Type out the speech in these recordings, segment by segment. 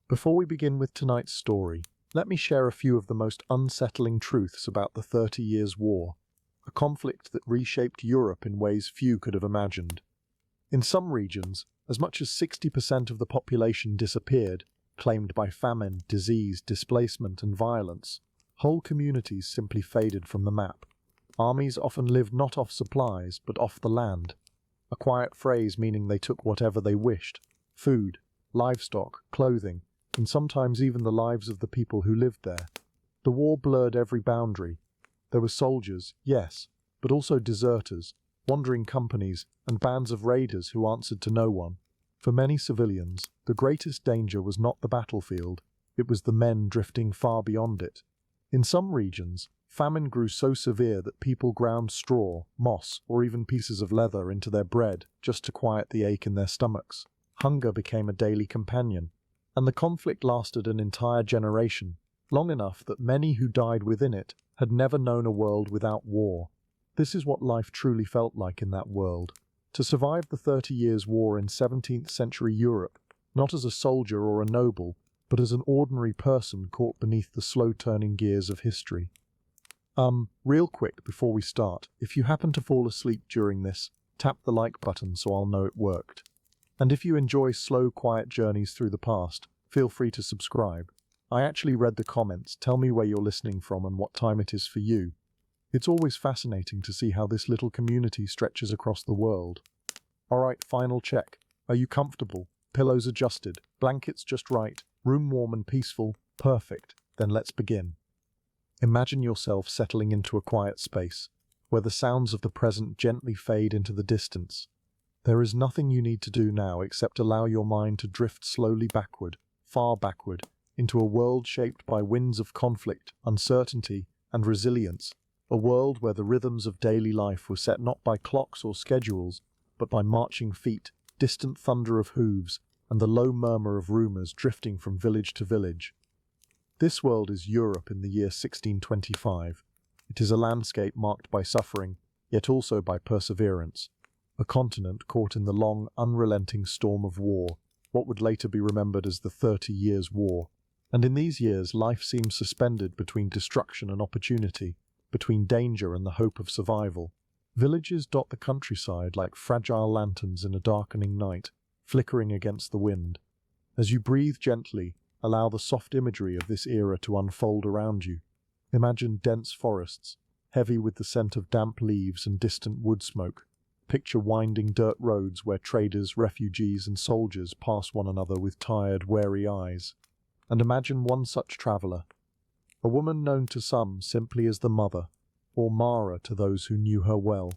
Before we begin with tonight's story, let me share a few of the most unsettling truths about the 30 Years' War, a conflict that reshaped Europe in ways few could have imagined. In some regions, as much as 60% of the population disappeared, claimed by famine, disease, displacement, and violence. Whole communities simply faded from the map. Armies often lived not off supplies, but off the land, a quiet phrase meaning they took whatever they wished: food, livestock, clothing, and sometimes even the lives of the people who lived there. The war blurred every boundary. There were soldiers, yes, but also deserters, wandering companies, and bands of raiders who answered to no one. For many civilians, the greatest danger was not the battlefield, it was the men drifting far beyond it. In some regions, famine grew so severe that people ground straw, moss, or even pieces of leather into their bread just to quiet the ache in their stomachs. Hunger became a daily companion, and the conflict lasted an entire generation, long enough that many who died within it had never known a world without war. This is what life truly felt like in that world. To survive the 30 Years' War in 17th century Europe, not as a soldier or a noble, but as an ordinary person caught beneath the slow-turning gears of history. Real quick before we start, if you happen to fall asleep during this, tap the like button so I'll know it worked. And if you enjoy slow, quiet journeys through the past, feel free to subscribe. I actually read the comments, tell me where you're listening from and what time it is for you. It's always fascinating to see how this little community stretches across the world. Alright, final check. Are you comfortable? Pillows adjusted, blankets just right, room warm and peaceful? Perfect. Then let's begin. Imagine yourself settling into a quiet space, where the sounds of the present gently fade into the distance. There is nothing you need to do now except allow your mind to drift slowly backward, far backward, into a world shaped by winds of conflict, uncertainty, and resilience. A world where the rhythms of daily life were set not by clocks or schedules, but by marching feet, distant thunder of hooves, and the low murmur of rumors drifting from village to village. This world is Europe in the year 1625. It is a landscape marked by suffering, yet also by perseverance. A continent caught in the long, unrelenting storm of war, what would later be remembered as the 30 Years' War. And in these years, life seems suspended between destruction and opportunity, between danger and the hope of survival. Villages dot the countryside like fragile lanterns in a darkening night, flickering against the wind. As you breathe gently, allow the soft imagery of this era to unfold around you. Imagine dense forests, heavy with the scent of damp leaves and distant wood smoke. Picture winding dirt roads where traders, refugees, and soldiers pass one another with tired, wary eyes. And imagine one such traveller, a woman known to some simply as the Mother, or Mara to those who knew her well.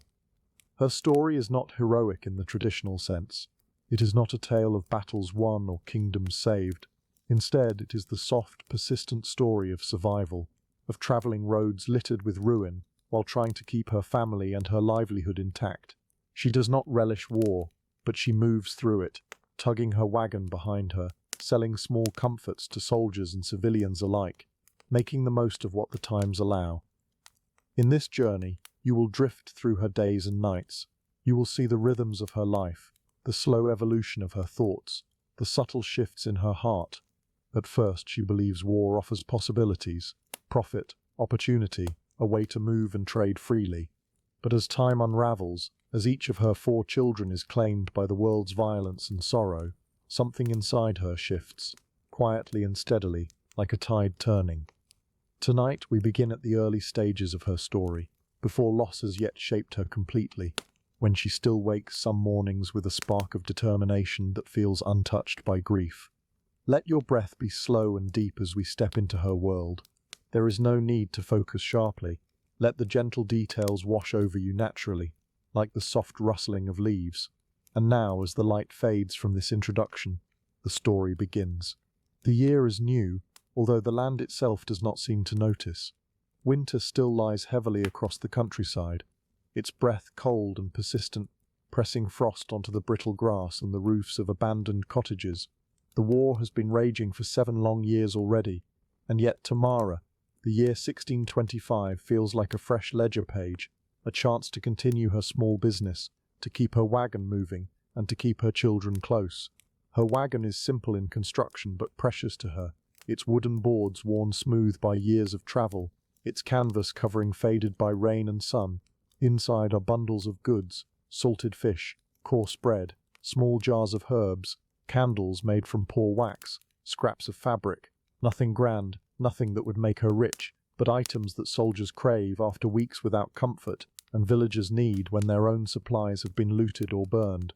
Her story is not heroic in the traditional sense. It is not a tale of battles won or kingdoms saved. Instead, it is the soft, persistent story of survival, of travelling roads littered with ruin, while trying to keep her family and her livelihood intact. She does not relish war, but she moves through it, tugging her wagon behind her, selling small comforts to soldiers and civilians alike, making the most of what the times allow. In this journey, you will drift through her days and nights. You will see the rhythms of her life, the slow evolution of her thoughts, the subtle shifts in her heart. At first, she believes war offers possibilities, profit, opportunity, a way to move and trade freely. But as time unravels, as each of her 4 children is claimed by the world's violence and sorrow, something inside her shifts, quietly and steadily, like a tide turning. Tonight we begin at the early stages of her story, before loss has yet shaped her completely, when she still wakes some mornings with a spark of determination that feels untouched by grief. Let your breath be slow and deep as we step into her world. There is no need to focus sharply. Let the gentle details wash over you naturally, like the soft rustling of leaves. And now, as the light fades from this introduction, the story begins. The year is new, although the land itself does not seem to notice. Winter still lies heavily across the countryside, its breath cold and persistent, pressing frost onto the brittle grass and the roofs of abandoned cottages. The war has been raging for 7 long years already, and yet to Mara, the year 1625 feels like a fresh ledger page, a chance to continue her small business, to keep her wagon moving, and to keep her children close. Her wagon is simple in construction but precious to her, its wooden boards worn smooth by years of travel, its canvas covering faded by rain and sun. Inside are bundles of goods, salted fish, coarse bread, small jars of herbs, candles made from poor wax, scraps of fabric, nothing grand, nothing that would make her rich, but items that soldiers crave after weeks without comfort, and villagers need when their own supplies have been looted or burned.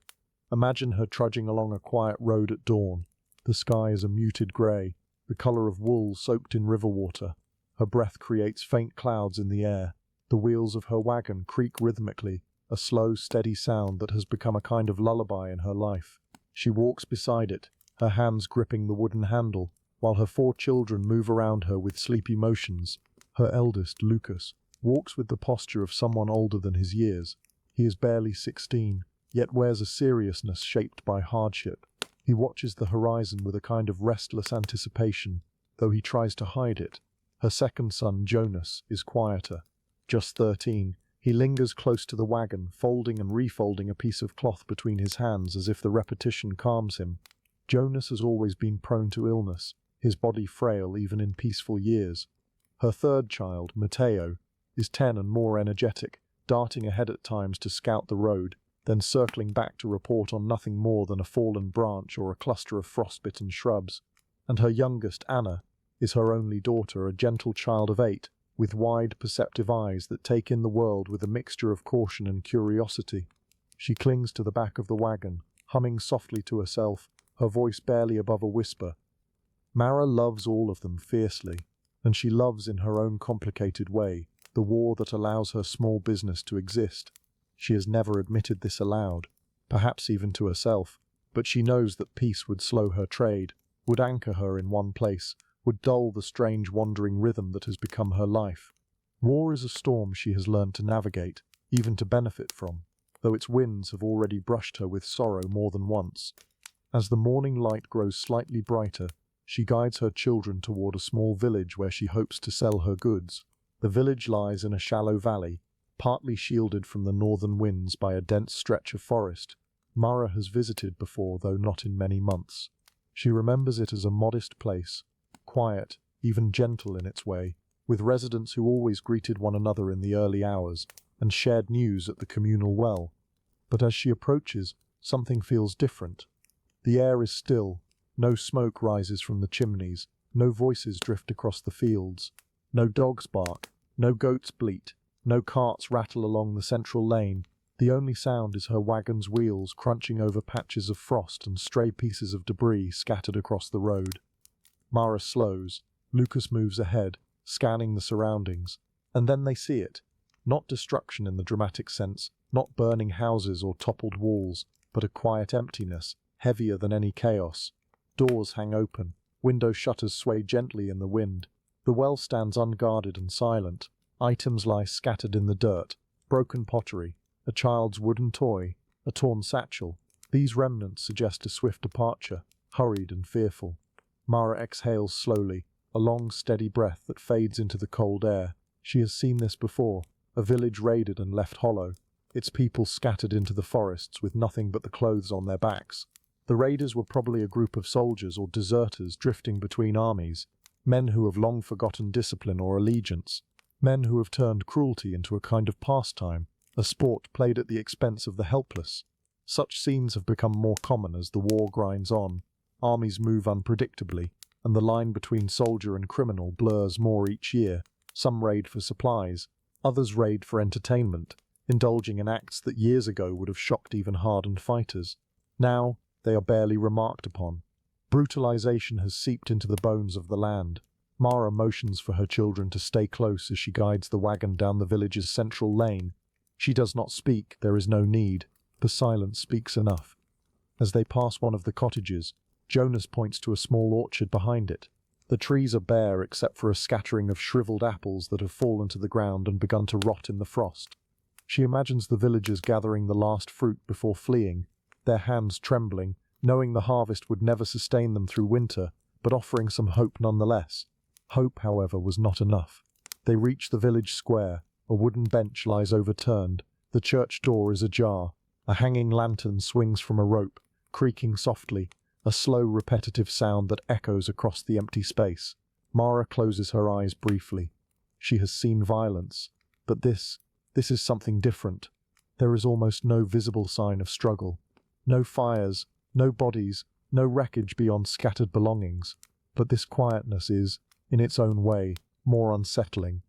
Imagine her trudging along a quiet road at dawn. The sky is a muted grey, the colour of wool soaked in river water. Her breath creates faint clouds in the air. The wheels of her wagon creak rhythmically, a slow, steady sound that has become a kind of lullaby in her life. She walks beside it, her hands gripping the wooden handle, while her 4 children move around her with sleepy motions. Her eldest, Lucas, walks with the posture of someone older than his years. He is barely 16, yet wears a seriousness shaped by hardship. He watches the horizon with a kind of restless anticipation, though he tries to hide it. Her second son, Jonas, is quieter. Just 13, he lingers close to the wagon, folding and refolding a piece of cloth between his hands as if the repetition calms him. Jonas has always been prone to illness, his body frail even in peaceful years. Her third child, Matteo, is 10 and more energetic, darting ahead at times to scout the road, then circling back to report on nothing more than a fallen branch or a cluster of frostbitten shrubs. And her youngest, Anna, is her only daughter, a gentle child of 8, with wide, perceptive eyes that take in the world with a mixture of caution and curiosity. She clings to the back of the wagon, humming softly to herself, her voice barely above a whisper. Mara loves all of them fiercely, and she loves in her own complicated way the war that allows her small business to exist. She has never admitted this aloud, perhaps even to herself, but she knows that peace would slow her trade, would anchor her in one place, would dull the strange wandering rhythm that has become her life. War is a storm she has learned to navigate, even to benefit from, though its winds have already brushed her with sorrow more than once. As the morning light grows slightly brighter, she guides her children toward a small village where she hopes to sell her goods. The village lies in a shallow valley, partly shielded from the northern winds by a dense stretch of forest. Mara has visited before, though not in many months. She remembers it as a modest place, quiet, even gentle in its way, with residents who always greeted one another in the early hours and shared news at the communal well. But as she approaches, something feels different. The air is still, no smoke rises from the chimneys, no voices drift across the fields, no dogs bark, no goats bleat, no carts rattle along the central lane. The only sound is her wagon's wheels crunching over patches of frost and stray pieces of debris scattered across the road. Mara slows. Lucas moves ahead, scanning the surroundings, and then they see it. Not destruction in the dramatic sense, not burning houses or toppled walls, but a quiet emptiness, heavier than any chaos. Doors hang open, window shutters sway gently in the wind. The well stands unguarded and silent. Items lie scattered in the dirt, broken pottery, a child's wooden toy, a torn satchel. These remnants suggest a swift departure, hurried and fearful. Mara exhales slowly, a long, steady breath that fades into the cold air. She has seen this before, a village raided and left hollow, its people scattered into the forests with nothing but the clothes on their backs. The raiders were probably a group of soldiers or deserters drifting between armies, men who have long forgotten discipline or allegiance, men who have turned cruelty into a kind of pastime, a sport played at the expense of the helpless. Such scenes have become more common as the war grinds on. Armies move unpredictably, and the line between soldier and criminal blurs more each year. Some raid for supplies, others raid for entertainment, indulging in acts that years ago would have shocked even hardened fighters. Now, they are barely remarked upon. Brutalization has seeped into the bones of the land. Mara motions for her children to stay close as she guides the wagon down the village's central lane. She does not speak, there is no need. The silence speaks enough. As they pass one of the cottages, Jonas points to a small orchard behind it. The trees are bare except for a scattering of shriveled apples that have fallen to the ground and begun to rot in the frost. She imagines the villagers gathering the last fruit before fleeing, their hands trembling, knowing the harvest would never sustain them through winter, but offering some hope nonetheless. Hope, however, was not enough. They reach the village square. A wooden bench lies overturned. The church door is ajar. A hanging lantern swings from a rope, creaking softly. a slow, repetitive sound that echoes across the empty space. Mara closes her eyes briefly. She has seen violence, but this is something different. There is almost no visible sign of struggle. No fires, no bodies, no wreckage beyond scattered belongings. But this quietness is, in its own way, more unsettling.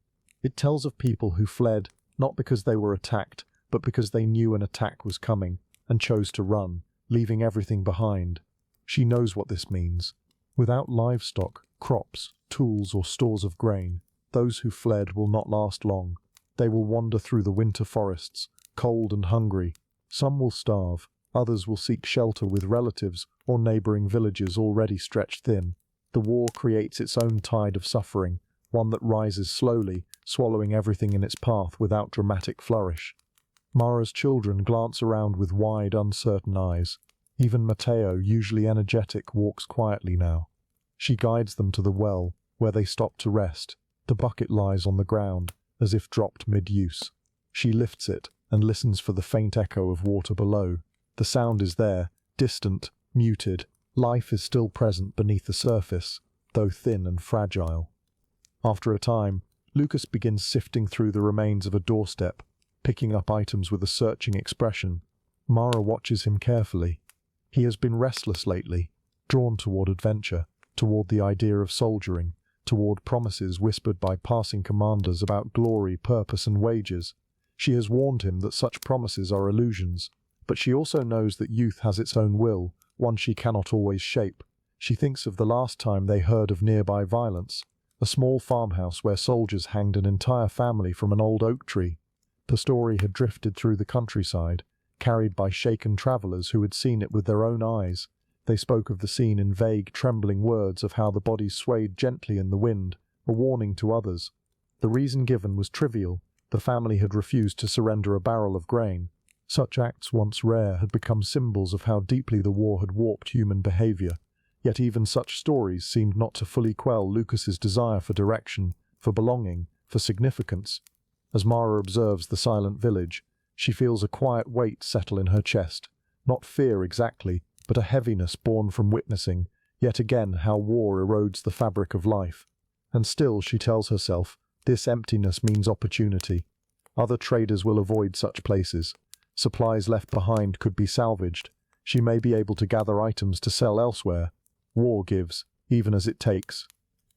It tells of people who fled, not because they were attacked, but because they knew an attack was coming, and chose to run, leaving everything behind. She knows what this means. Without livestock, crops, tools, or stores of grain, those who fled will not last long. They will wander through the winter forests, cold and hungry. Some will starve, others will seek shelter with relatives or neighboring villages already stretched thin. The war creates its own tide of suffering, one that rises slowly, swallowing everything in its path without dramatic flourish. Mara's children glance around with wide, uncertain eyes. Even Matteo, usually energetic, walks quietly now. She guides them to the well, where they stop to rest. The bucket lies on the ground, as if dropped mid-use. She lifts it and listens for the faint echo of water below. The sound is there, distant, muted. Life is still present beneath the surface, though thin and fragile. After a time, Lucas begins sifting through the remains of a doorstep, picking up items with a searching expression. Mara watches him carefully. He has been restless lately, drawn toward adventure, toward the idea of soldiering, toward promises whispered by passing commanders about glory, purpose, and wages. She has warned him that such promises are illusions, but she also knows that youth has its own will, one she cannot always shape. She thinks of the last time they heard of nearby violence, a small farmhouse where soldiers hanged an entire family from an old oak tree. The story had drifted through the countryside, carried by shaken travellers who had seen it with their own eyes. They spoke of the scene in vague, trembling words of how the bodies swayed gently in the wind, a warning to others. The reason given was trivial. The family had refused to surrender a barrel of grain. Such acts, once rare, had become symbols of how deeply the war had warped human behaviour. Yet even such stories seemed not to fully quell Lucas's desire for direction, for belonging, for significance. As Mara observes the silent village, she feels a quiet weight settle in her chest. Not fear exactly, but a heaviness born from witnessing, yet again how war erodes the fabric of life. And still, she tells herself, this emptiness means opportunity. Other traders will avoid such places. Supplies left behind could be salvaged. She may be able to gather items to sell elsewhere. War gives, even as it takes.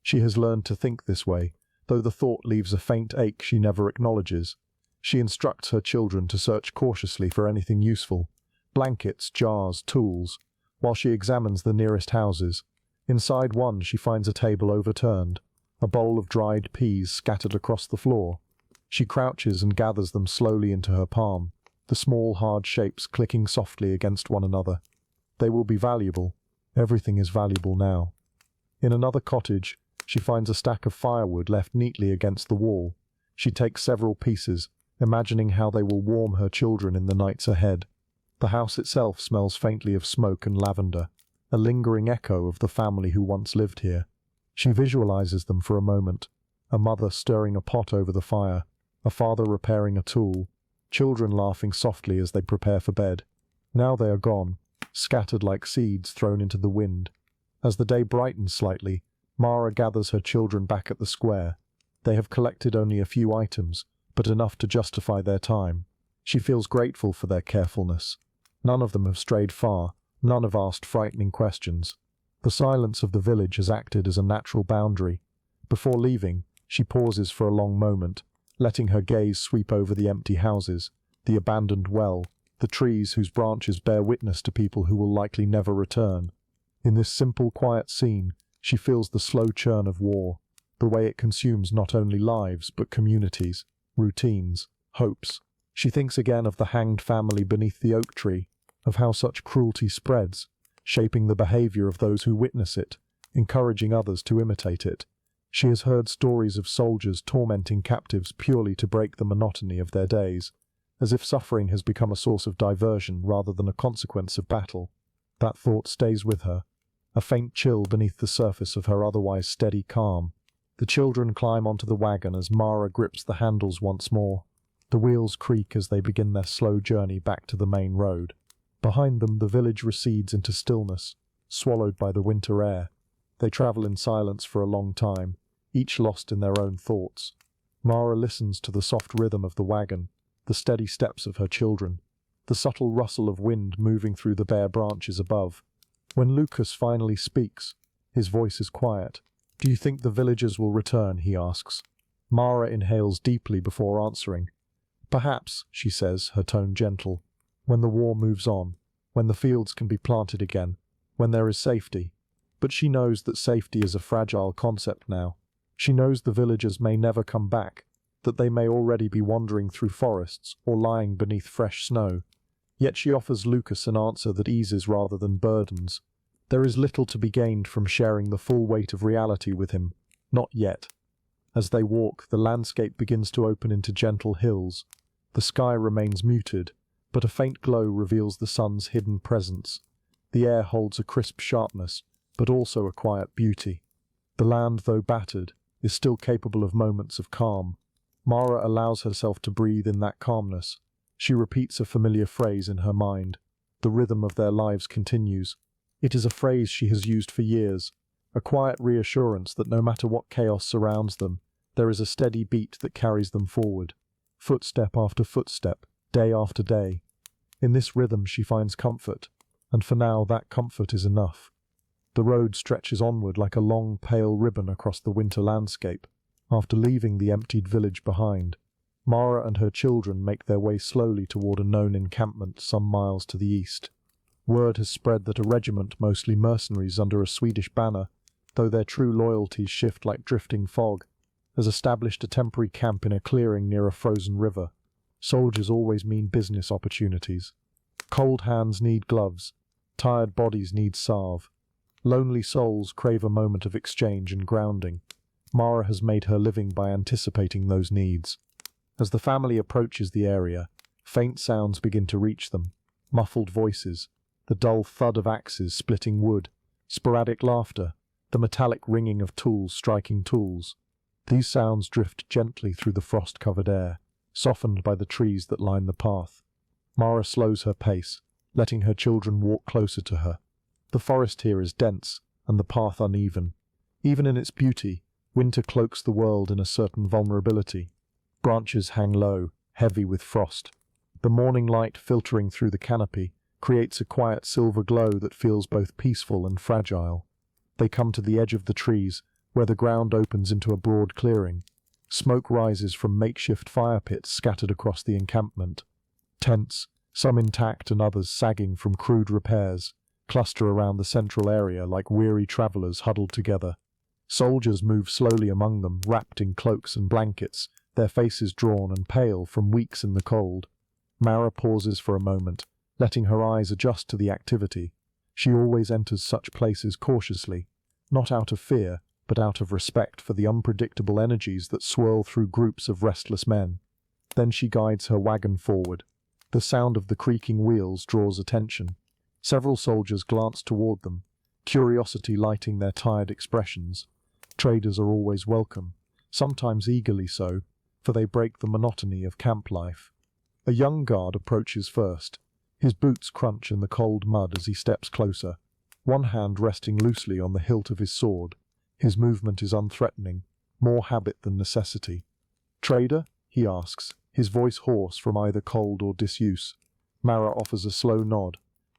She has learned to think this way, though the thought leaves a faint ache she never acknowledges. She instructs her children to search cautiously for anything useful. Blankets, jars, tools, while she examines the nearest houses. Inside one she finds a table overturned, a bowl of dried peas scattered across the floor. She crouches and gathers them slowly into her palm, the small hard shapes clicking softly against one another. They will be valuable. Everything is valuable now. In another cottage, she finds a stack of firewood left neatly against the wall. She takes several pieces, imagining how they will warm her children in the nights ahead. The house itself smells faintly of smoke and lavender, a lingering echo of the family who once lived here. She visualizes them for a moment, a mother stirring a pot over the fire, a father repairing a tool, children laughing softly as they prepare for bed. Now they are gone, scattered like seeds thrown into the wind. As the day brightens slightly, Mara gathers her children back at the square. They have collected only a few items, but enough to justify their time. She feels grateful for their carefulness. None of them have strayed far, none have asked frightening questions. The silence of the village has acted as a natural boundary. Before leaving, she pauses for a long moment, letting her gaze sweep over the empty houses, the abandoned well, the trees whose branches bear witness to people who will likely never return. In this simple, quiet scene, she feels the slow churn of war, the way it consumes not only lives but communities, routines, hopes. She thinks again of the hanged family beneath the oak tree, of how such cruelty spreads, shaping the behavior of those who witness it, encouraging others to imitate it. She has heard stories of soldiers tormenting captives purely to break the monotony of their days, as if suffering has become a source of diversion rather than a consequence of battle. That thought stays with her, a faint chill beneath the surface of her otherwise steady calm. The children climb onto the wagon as Mara grips the handles once more. The wheels creak as they begin their slow journey back to the main road. Behind them, the village recedes into stillness. swallowed by the winter air. They travel in silence for a long time, each lost in their own thoughts. Mara listens to the soft rhythm of the wagon, the steady steps of her children, the subtle rustle of wind moving through the bare branches above. When Lucas finally speaks, his voice is quiet. "Do you think the villagers will return?" he asks. Mara inhales deeply before answering. "Perhaps," she says, her tone gentle, "when the war moves on, when the fields can be planted again, when there is safety." But she knows that safety is a fragile concept now. She knows the villagers may never come back, that they may already be wandering through forests or lying beneath fresh snow. Yet she offers Lucas an answer that eases rather than burdens. There is little to be gained from sharing the full weight of reality with him. Not yet. As they walk, the landscape begins to open into gentle hills. The sky remains muted, but a faint glow reveals the sun's hidden presence. The air holds a crisp sharpness, but also a quiet beauty. The land, though battered, is still capable of moments of calm. Mara allows herself to breathe in that calmness. She repeats a familiar phrase in her mind. The rhythm of their lives continues. It is a phrase she has used for years, a quiet reassurance that no matter what chaos surrounds them, there is a steady beat that carries them forward. Footstep after footstep, day after day. In this rhythm she finds comfort, and for now that comfort is enough. The road stretches onward like a long, pale ribbon across the winter landscape. After leaving the emptied village behind, Mara and her children make their way slowly toward a known encampment some miles to the east. Word has spread that a regiment, mostly mercenaries under a Swedish banner, though their true loyalties shift like drifting fog, has established a temporary camp in a clearing near a frozen river. Soldiers always mean business opportunities. Cold hands need gloves. Tired bodies need salve. Lonely souls crave a moment of exchange and grounding. Mara has made her living by anticipating those needs. As the family approaches the area, faint sounds begin to reach them. Muffled voices, the dull thud of axes splitting wood, sporadic laughter, the metallic ringing of tools striking tools. These sounds drift gently through the frost-covered air, softened by the trees that line the path. Mara slows her pace, letting her children walk closer to her. The forest here is dense, and the path uneven. Even in its beauty, winter cloaks the world in a certain vulnerability. Branches hang low, heavy with frost. The morning light filtering through the canopy creates a quiet silver glow that feels both peaceful and fragile. They come to the edge of the trees, where the ground opens into a broad clearing. Smoke rises from makeshift fire pits scattered across the encampment. Tents, some intact and others sagging from crude repairs, cluster around the central area like weary travelers huddled together. Soldiers move slowly among them, wrapped in cloaks and blankets, their faces drawn and pale from weeks in the cold. Mara pauses for a moment, letting her eyes adjust to the activity. She always enters such places cautiously, not out of fear, but out of respect for the unpredictable energies that swirl through groups of restless men. Then she guides her wagon forward. The sound of the creaking wheels draws attention. Several soldiers glance toward them, curiosity lighting their tired expressions. Traders are always welcome, sometimes eagerly so, for they break the monotony of camp life. A young guard approaches first. His boots crunch in the cold mud as he steps closer, one hand resting loosely on the hilt of his sword. His movement is unthreatening, more habit than necessity. "Trader?" he asks, his voice hoarse from either cold or disuse. Mara offers a slow nod.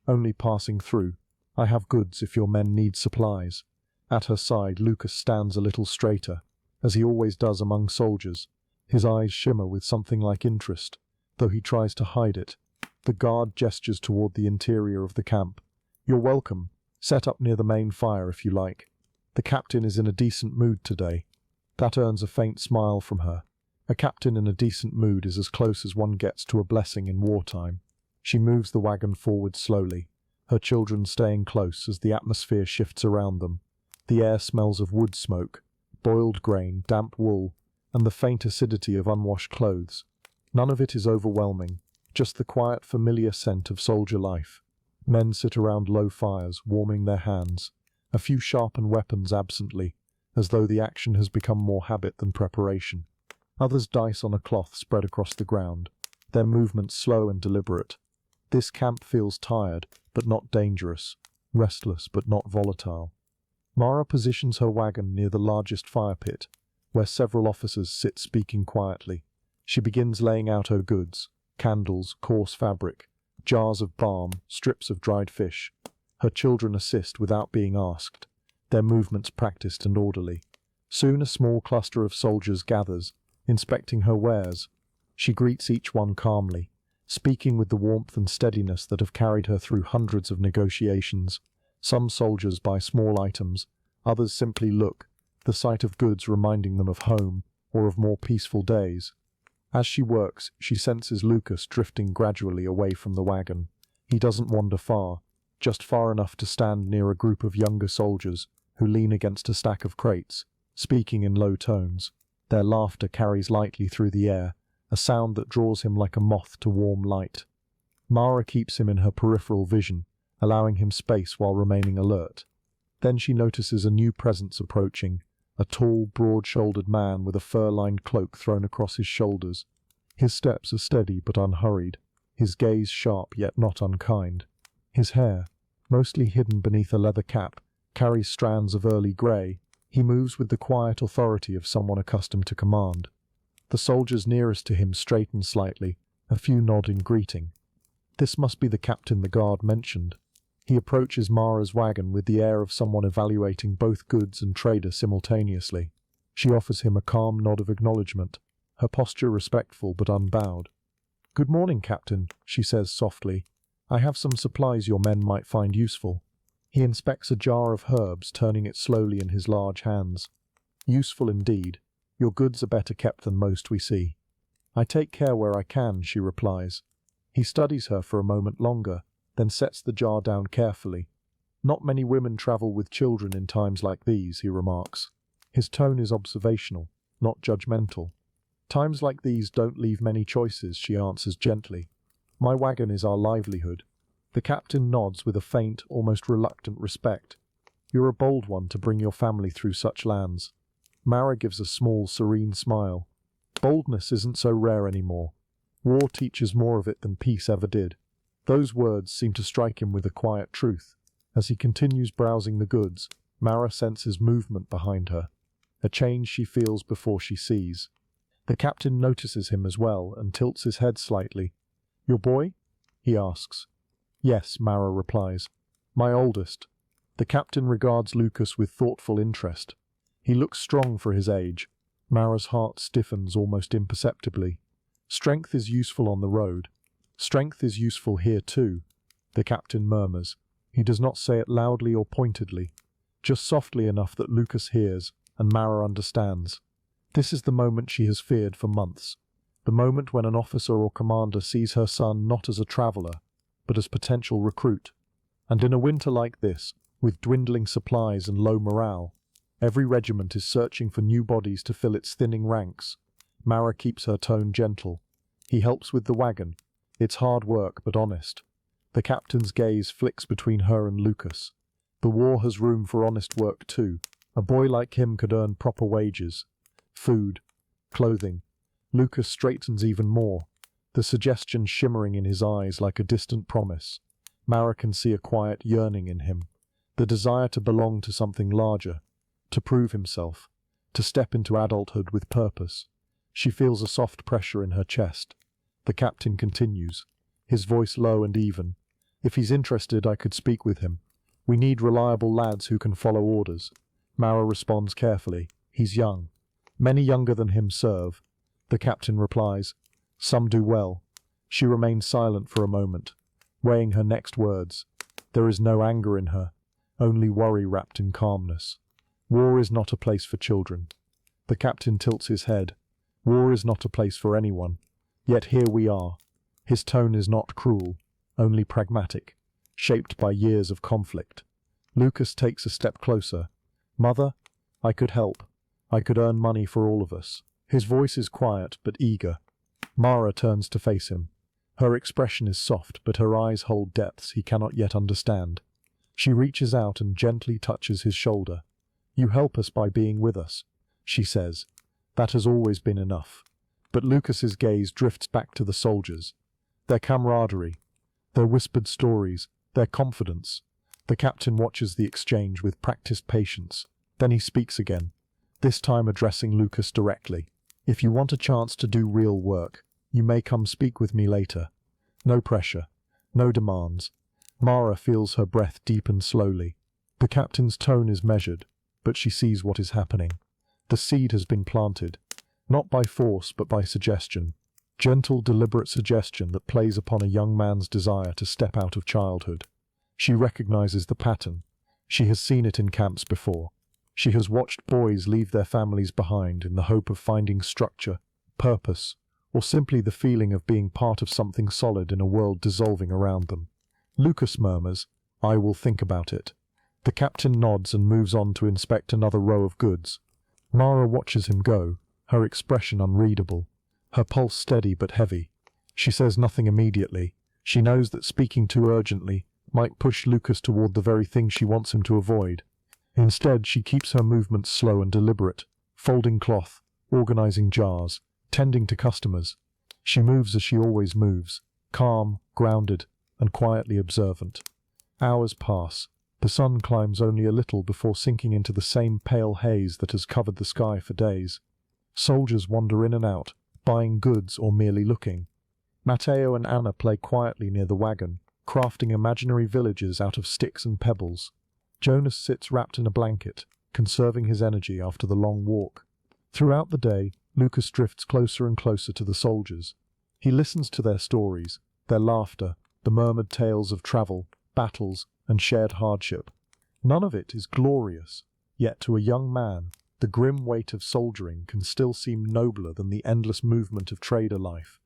"Only passing through. I have goods if your men need supplies." At her side, Lucas stands a little straighter, as he always does among soldiers. His eyes shimmer with something like interest, though he tries to hide it. The guard gestures toward the interior of the camp. "You're welcome. Set up near the main fire if you like. The captain is in a decent mood today." That earns a faint smile from her. A captain in a decent mood is as close as one gets to a blessing in wartime. She moves the wagon forward slowly, her children staying close as the atmosphere shifts around them. The air smells of wood smoke, boiled grain, damp wool, and the faint acidity of unwashed clothes. None of it is overwhelming, just the quiet, familiar scent of soldier life. Men sit around low fires, warming their hands. A few sharpen weapons absently, as though the action has become more habit than preparation. Others dice on a cloth spread across the ground, their movements slow and deliberate. This camp feels tired, but not dangerous. restless but not volatile. Mara positions her wagon near the largest fire pit, where several officers sit speaking quietly. She begins laying out her goods: candles, coarse fabric, jars of balm, strips of dried fish. Her children assist without being asked, their movements practiced and orderly. Soon a small cluster of soldiers gathers, inspecting her wares. She greets each one calmly, speaking with the warmth and steadiness that have carried her through hundreds of negotiations. Some soldiers buy small items, others simply look, the sight of goods reminding them of home or of more peaceful days. As she works, she senses Lucas drifting gradually away from the wagon. He doesn't wander far, just far enough to stand near a group of younger soldiers who lean against a stack of crates, speaking in low tones. Their laughter carries lightly through the air, a sound that draws him like a moth to warm light. Mara keeps him in her peripheral vision, allowing him space while remaining alert. Then she notices a new presence approaching, a tall, broad-shouldered man with a fur-lined cloak thrown across his shoulders. His steps are steady but unhurried, his gaze sharp yet not unkind. His hair, mostly hidden beneath a leather cap, carries strands of early grey. He moves with the quiet authority of someone accustomed to command. The soldiers nearest to him straighten slightly, a few nod in greeting. This must be the captain the guard mentioned. He approaches Mara's wagon with the air of someone evaluating both goods and trader simultaneously. She offers him a calm nod of acknowledgement, her posture respectful but unbowed. "Good morning, Captain," she says softly. "I have some supplies your men might find useful." He inspects a jar of herbs, turning it slowly in his large hands. "Useful indeed. Your goods are better kept than most we see." "I take care where I can," she replies. He studies her for a moment longer, then sets the jar down carefully. "Not many women travel with children in times like these," he remarks. His tone is observational, not judgmental. "Times like these don't leave many choices," she answers gently. "My wagon is our livelihood." The captain nods with a faint, almost reluctant respect. "You're a bold one to bring your family through such lands." Mara gives a small, serene smile. Boldness isn't so rare anymore. War teaches more of it than peace ever did. Those words seem to strike him with a quiet truth. As he continues browsing the goods, Mara senses movement behind her, a change she feels before she sees. The captain notices him as well and tilts his head slightly. "Your boy?" he asks. "Yes," Mara replies. "My oldest." The captain regards Lucas with thoughtful interest. He looks strong for his age. Mara's heart stiffens almost imperceptibly. "Strength is useful on the road. Strength is useful here too," the captain murmurs. He does not say it loudly or pointedly, just softly enough that Lucas hears, and Mara understands. This is the moment she has feared for months. The moment when an officer or commander sees her son not as a traveller, but as potential recruit. And in a winter like this, with dwindling supplies and low morale, every regiment is searching for new bodies to fill its thinning ranks. Mara keeps her tone gentle. He helps with the wagon. It's hard work, but honest. The captain's gaze flicks between her and Lucas. The war has room for honest work too. A boy like him could earn proper wages. Food, clothing. Lucas straightens even more, the suggestion shimmering in his eyes like a distant promise. Mara can see a quiet yearning in him, the desire to belong to something larger, to prove himself, to step into adulthood with purpose. She feels a soft pressure in her chest. The captain continues, his voice low and even. "If he's interested, I could speak with him. We need reliable lads who can follow orders." Mara responds carefully. "He's young. Many younger than him serve." The captain replies, "Some do well." She remains silent for a moment, weighing her next words. There is no anger in her, only worry wrapped in calmness. War is not a place for children. The captain tilts his head. War is not a place for anyone. Yet here we are. His tone is not cruel, only pragmatic, shaped by years of conflict. Lucas takes a step closer. "Mother, I could help. I could earn money for all of us." His voice is quiet but eager. Mara turns to face him. Her expression is soft, but her eyes hold depths he cannot yet understand. She reaches out and gently touches his shoulder. "You help us by being with us," she says. That has always been enough. But Lucas's gaze drifts back to the soldiers. Their camaraderie, their whispered stories, their confidence. The captain watches the exchange with practiced patience. Then he speaks again, this time addressing Lucas directly. If you want a chance to do real work, you may come speak with me later. No pressure, no demands. Mara feels her breath deepen slowly. The captain's tone is measured, but she sees what is happening. The seed has been planted, not by force but by suggestion. Gentle, deliberate suggestion that plays upon a young man's desire to step out of childhood. She recognizes the pattern. She has seen it in camps before. She has watched boys leave their families behind in the hope of finding structure, purpose, or simply the feeling of being part of something solid in a world dissolving around them. Lucas murmurs, "I will think about it." The captain nods and moves on to inspect another row of goods. Mara watches him go, her expression unreadable, her pulse steady but heavy. She says nothing immediately. She knows that speaking too urgently might push Lucas toward the very thing she wants him to avoid. Instead, she keeps her movements slow and deliberate, folding cloth, organizing jars, tending to customers. She moves as she always moves, calm, grounded, and quietly observant. Hours pass. The sun climbs only a little before sinking into the same pale haze that has covered the sky for days. Soldiers wander in and out, buying goods or merely looking. Matteo and Anna play quietly near the wagon, crafting imaginary villages out of sticks and pebbles. Jonas sits wrapped in a blanket, conserving his energy after the long walk. Throughout the day, Lucas drifts closer and closer to the soldiers. He listens to their stories, their laughter, the murmured tales of travel, battles, and shared hardship. None of it is glorious, yet to a young man, the grim weight of soldiering can still seem nobler than the endless movement of trader life.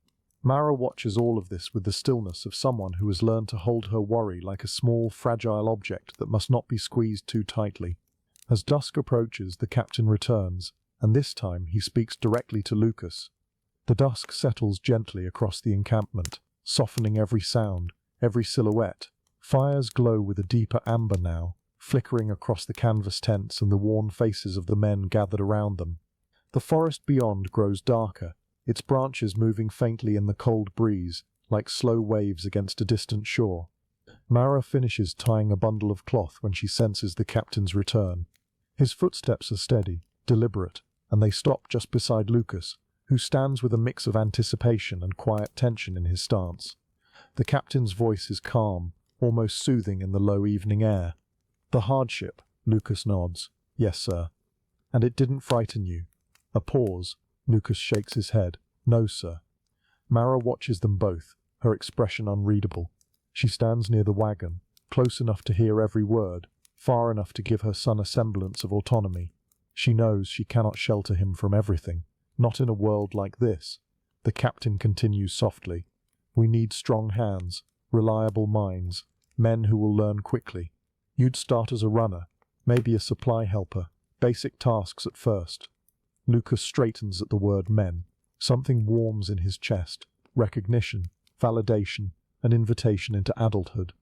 Mara watches all of this with the stillness of someone who has learned to hold her worry like a small, fragile object that must not be squeezed too tightly. As dusk approaches, the captain returns, and this time he speaks directly to Lucas. The dusk settles gently across the encampment, softening every sound, every silhouette. Fires glow with a deeper amber now, flickering across the canvas tents and the worn faces of the men gathered around them. The forest beyond grows darker, its branches moving faintly in the cold breeze, like slow waves against a distant shore. Mara finishes tying a bundle of cloth when she senses the captain's return. His footsteps are steady, deliberate, and they stop just beside Lucas, who stands with a mix of anticipation and quiet tension in his stance. The captain's voice is calm, almost soothing in the low evening air. "The hardship," Lucas nods. "Yes, sir." "And it didn't frighten you?" A pause. Lucas shakes his head. "No, sir." Mara watches them both, her expression unreadable. She stands near the wagon, close enough to hear every word, far enough to give her son a semblance of autonomy. She knows she cannot shelter him from everything, not in a world like this. The captain continues softly. "We need strong hands, reliable minds, men who will learn quickly. You'd start as a runner, maybe a supply helper, basic tasks at first." Lucas straightens at the word men. Something warms in his chest. Recognition, validation, an invitation into adulthood.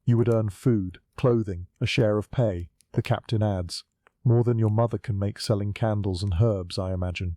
"You would earn food, clothing, a share of pay," the captain adds. "More than your mother can make selling candles and herbs, I imagine."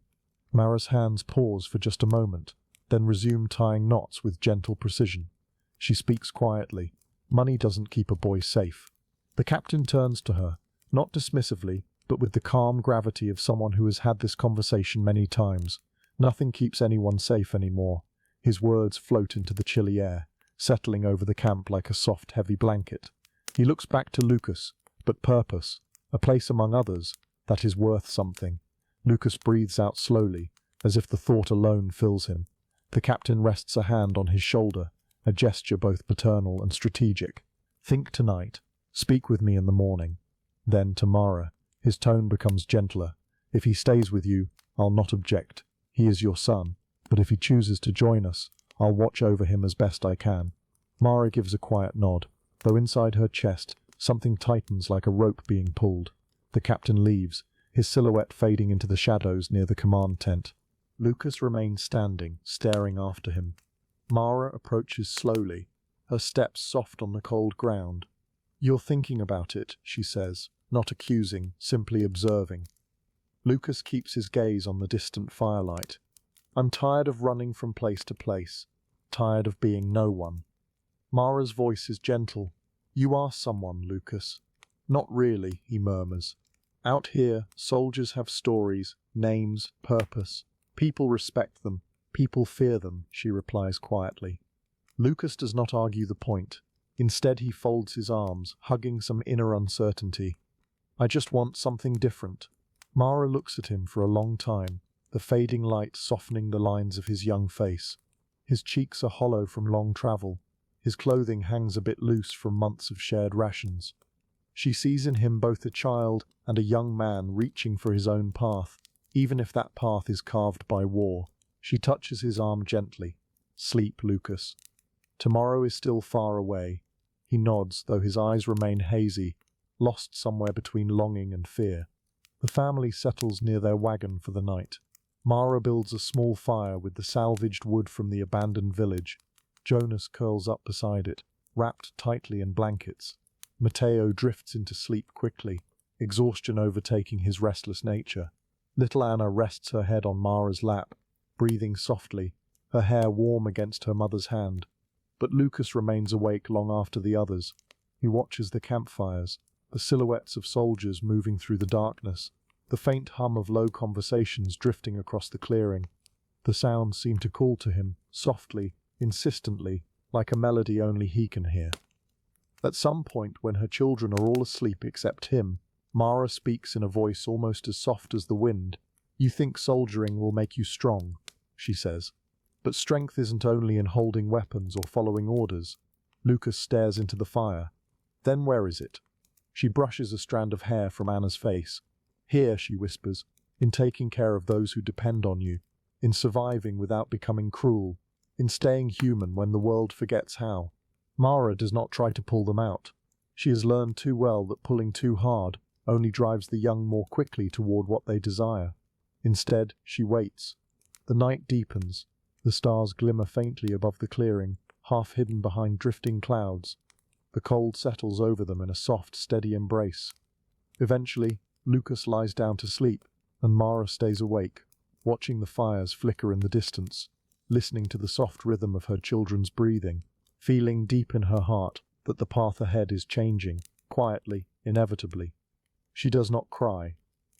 Mara's hands pause for just a moment, then resume tying knots with gentle precision. She speaks quietly. "Money doesn't keep a boy safe." The captain turns to her, not dismissively, but with the calm gravity of someone who has had this conversation many times. "Nothing keeps anyone safe anymore." His words float into the chilly air, settling over the camp like a soft, heavy blanket. He looks back to Lucas, but purpose, a place among others, that is worth something. Lucas breathes out slowly, as if the thought alone fills him. The captain rests a hand on his shoulder, a gesture both paternal and strategic. "Think tonight. Speak with me in the morning." Then to Mara, his tone becomes gentler. "If he stays with you, I'll not object. He is your son. But if he chooses to join us, I'll watch over him as best I can." Mara gives a quiet nod, though inside her chest something tightens like a rope being pulled. The captain leaves, his silhouette fading into the shadows near the command tent. Lucas remains standing, staring after him. Mara approaches slowly, her steps soft on the cold ground. "You're thinking about it," she says, not accusing, simply observing. Lucas keeps his gaze on the distant firelight. "I'm tired of running from place to place, tired of being no one." Mara's voice is gentle. You are someone, Lucas. Not really, he murmurs. Out here, soldiers have stories, names, purpose. People respect them. People fear them, she replies quietly. Lucas does not argue the point. Instead, he folds his arms, hugging some inner uncertainty. I just want something different. Mara looks at him for a long time, the fading light softening the lines of his young face. His cheeks are hollow from long travel. His clothing hangs a bit loose from months of shared rations. She sees in him both a child and a young man reaching for his own path, even if that path is carved by war. She touches his arm gently. Sleep, Lucas. Tomorrow is still far away. He nods, though his eyes remain hazy, lost somewhere between longing and fear. The family settles near their wagon for the night. Mara builds a small fire with the salvaged wood from the abandoned village. Jonas curls up beside it, wrapped tightly in blankets. Matteo drifts into sleep quickly, exhaustion overtaking his restless nature. Little Anna rests her head on Mara's lap, breathing softly, her hair warm against her mother's hand. But Lucas remains awake long after the others. He watches the campfires, the silhouettes of soldiers moving through the darkness, the faint hum of low conversations drifting across the clearing. The sounds seem to call to him, softly, insistently, like a melody only he can hear. At some point, when her children are all asleep except him, Mara speaks in a voice almost as soft as the wind. You think soldiering will make you strong, she says. But strength isn't only in holding weapons or following orders. Lucas stares into the fire. Then where is it? She brushes a strand of hair from Anna's face. Here, she whispers, in taking care of those who depend on you, in surviving without becoming cruel, in staying human when the world forgets how. Mara does not try to pull them out. She has learned too well that pulling too hard only drives the young more quickly toward what they desire. Instead, she waits. The night deepens. The stars glimmer faintly above the clearing, half hidden behind drifting clouds. The cold settles over them in a soft, steady embrace. Eventually, Lucas lies down to sleep, and Mara stays awake, watching the fires flicker in the distance, listening to the soft rhythm of her children's breathing, feeling deep in her heart that the path ahead is changing, quietly, inevitably. She does not cry.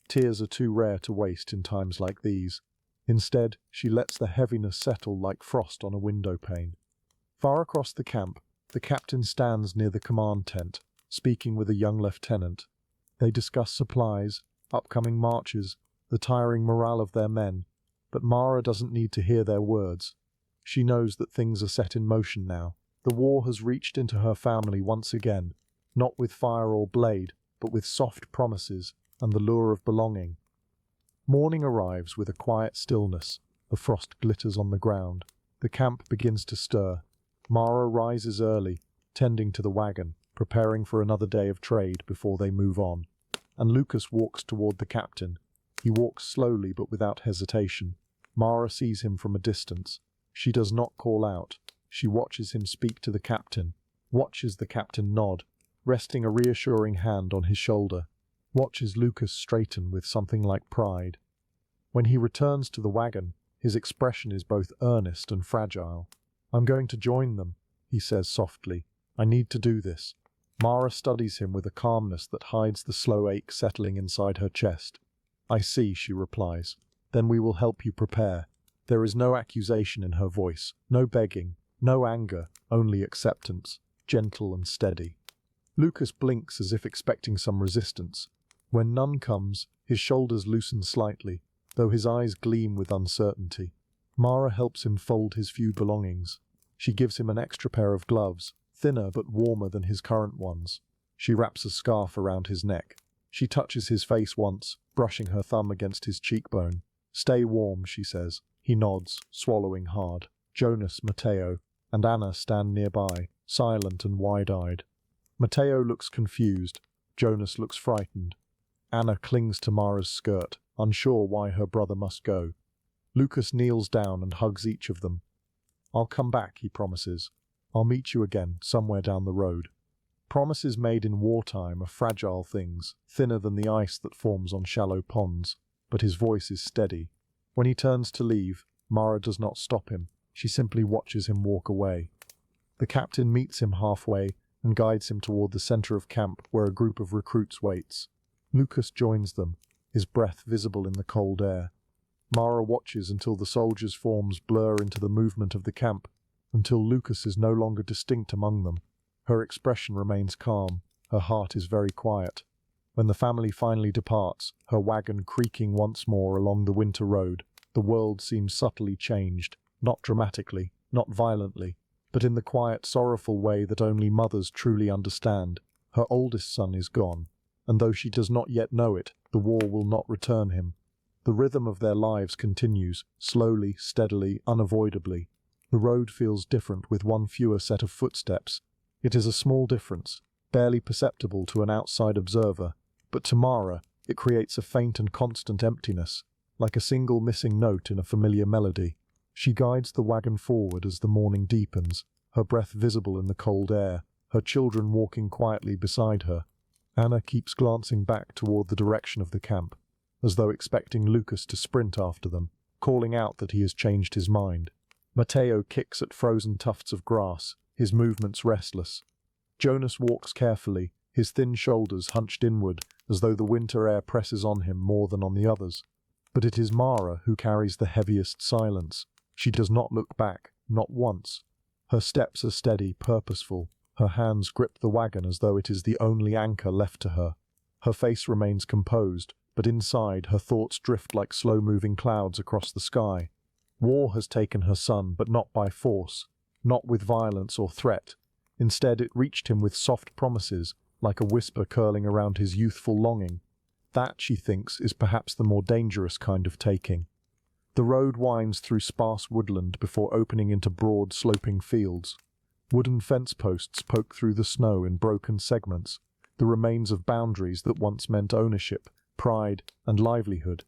Tears are too rare to waste in times like these. Instead, she lets the heaviness settle like frost on a window pane. Far across the camp, the captain stands near the command tent, speaking with a young lieutenant. They discuss supplies, upcoming marches, the tiring morale of their men, but Mara doesn't need to hear their words. She knows that things are set in motion now. The war has reached into her family once again, not with fire or blade, but with soft promises and the lure of belonging. Morning arrives with a quiet stillness. The frost glitters on the ground. The camp begins to stir. Mara rises early, tending to the wagon, preparing for another day of trade before they move on. And Lucas walks toward the captain. He walks slowly but without hesitation. Mara sees him from a distance. She does not call out. She watches him speak to the captain, watches the captain nod, resting a reassuring hand on his shoulder, watches Lucas straighten with something like pride. When he returns to the wagon, his expression is both earnest and fragile. I'm going to join them, he says softly. I need to do this. Mara studies him with a calmness that hides the slow ache settling inside her chest. I see, she replies. Then we will help you prepare. There is no accusation in her voice, no begging, no anger, only acceptance, gentle and steady. Lucas blinks as if expecting some resistance. When none comes, his shoulders loosen slightly, though his eyes gleam with uncertainty. Mara helps him fold his few belongings. She gives him an extra pair of gloves, thinner but warmer than his current ones. She wraps a scarf around his neck. She touches his face once, brushing her thumb against his cheekbone. Stay warm, she says. He nods, swallowing hard. Jonas, Matteo, and Anna stand nearby, silent and wide-eyed. Matteo looks confused. Jonas looks frightened. Anna clings to Mara's skirt, unsure why her brother must go. Lucas kneels down and hugs each of them. I'll come back, he promises. I'll meet you again, somewhere down the road. Promises made in wartime are fragile things, thinner than the ice that forms on shallow ponds, but his voice is steady. When he turns to leave, Mara does not stop him. She simply watches him walk away. The captain meets him halfway, and guides him toward the center of camp where a group of recruits waits. Lucas joins them, his breath visible in the cold air. Mara watches until the soldiers' forms blur into the movement of the camp, until Lucas is no longer distinct among them. Her expression remains calm, her heart is very quiet. When the family finally departs, her wagon creaking once more along the winter road, the world seems subtly changed, not dramatically, not violently, but in the quiet, sorrowful way that only mothers truly understand. Her oldest son is gone, and though she does not yet know it, the war will not return him. The rhythm of their lives continues, slowly, steadily, unavoidably. The road feels different with one fewer set of footsteps. It is a small difference, barely perceptible to an outside observer, but to Mara it creates a faint and constant emptiness, like a single missing note in a familiar melody. She guides the wagon forward as the morning deepens, her breath visible in the cold air, her children walking quietly beside her. Anna keeps glancing back toward the direction of the camp, as though expecting Lucas to sprint after them, calling out that he has changed his mind. Matteo kicks at frozen tufts of grass, his movements restless. Jonas walks carefully, his thin shoulders hunched inward, as though the winter air presses on him more than on the others. But it is Mara who carries the heaviest silence. She does not look back, not once. Her steps are steady, purposeful. Her hands grip the wagon as though it is the only anchor left to her. Her face remains composed, but inside her thoughts drift like slow-moving clouds across the sky. War has taken her son, but not by force, not with violence or threat. Instead, it reached him with soft promises, like a whisper curling around his youthful longing. That, she thinks, is perhaps the more dangerous kind of taking. The road winds through sparse woodland before opening into broad, sloping fields. Wooden fence posts poke through the snow in broken segments, the remains of boundaries that once meant ownership, pride, and livelihood.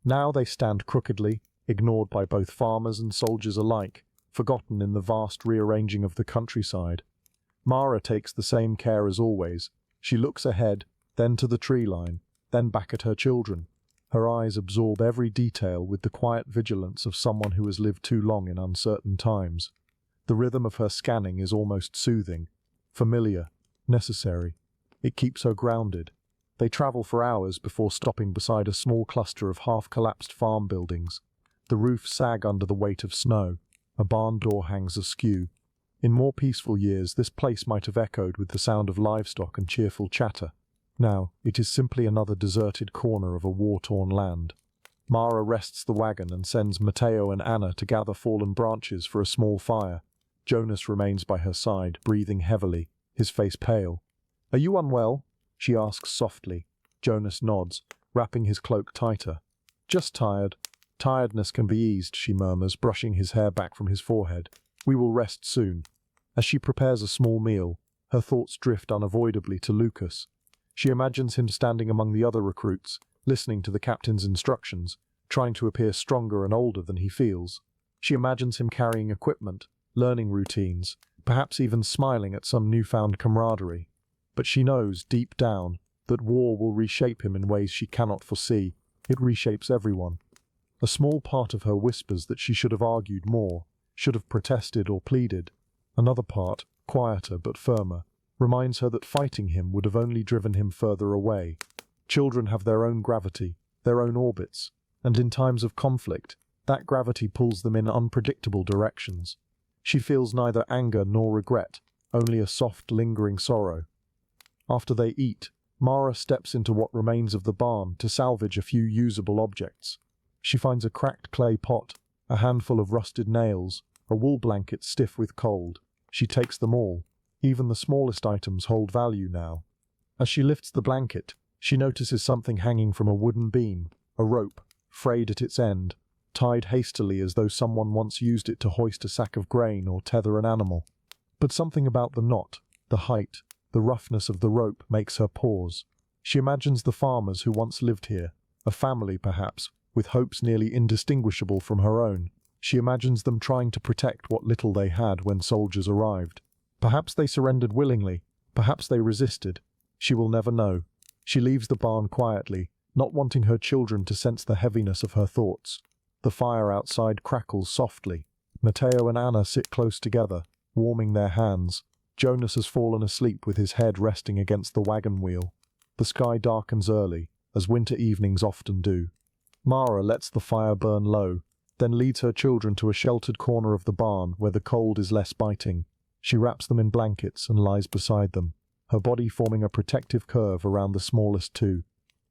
Now they stand crookedly, ignored by both farmers and soldiers alike, forgotten in the vast rearranging of the countryside. Mara takes the same care as always. She looks ahead, then to the tree line, then back at her children. Her eyes absorb every detail with the quiet vigilance of someone who has lived too long in uncertain times. The rhythm of her scanning is almost soothing, familiar, necessary. It keeps her grounded. They travel for hours before stopping beside a small cluster of half-collapsed farm buildings. The roofs sag under the weight of snow. A barn door hangs askew. In more peaceful years, this place might have echoed with the sound of livestock and cheerful chatter. Now, it is simply another deserted corner of a war-torn land. Mara rests the wagon and sends Matteo and Anna to gather fallen branches for a small fire. Jonas remains by her side, breathing heavily, his face pale. "Are you unwell?" she asks softly. Jonas nods, wrapping his cloak tighter. "Just tired." "Tiredness can be eased," she murmurs, brushing his hair back from his forehead. "We will rest soon." As she prepares a small meal, her thoughts drift unavoidably to Lucas. She imagines him standing among the other recruits, listening to the captain's instructions, trying to appear stronger and older than he feels. She imagines him carrying equipment, learning routines, perhaps even smiling at some newfound camaraderie. But she knows, deep down, that war will reshape him in ways she cannot foresee. It reshapes everyone. A small part of her whispers that she should have argued more, should have protested or pleaded. Another part, quieter but firmer, reminds her that fighting him would have only driven him further away. Children have their own gravity, their own orbits, and in times of conflict, that gravity pulls them in unpredictable directions. She feels neither anger nor regret, only a soft, lingering sorrow. After they eat, Mara steps into what remains of the barn to salvage a few usable objects. She finds a cracked clay pot, a handful of rusted nails, a wool blanket stiff with cold. She takes them all. Even the smallest items hold value now. As she lifts the blanket, she notices something hanging from a wooden beam, a rope, frayed at its end, tied hastily as though someone once used it to hoist a sack of grain or tether an animal. But something about the knot, the height, the roughness of the rope makes her pause. She imagines the farmers who once lived here, a family perhaps, with hopes nearly indistinguishable from her own. She imagines them trying to protect what little they had when soldiers arrived. Perhaps they surrendered willingly, perhaps they resisted. She will never know. She leaves the barn quietly, not wanting her children to sense the heaviness of her thoughts. The fire outside crackles softly. Matteo and Anna sit close together, warming their hands. Jonas has fallen asleep with his head resting against the wagon wheel. The sky darkens early, as winter evenings often do. Mara lets the fire burn low, then leads her children to a sheltered corner of the barn where the cold is less biting. She wraps them in blankets and lies beside them, her body forming a protective curve around the smallest two.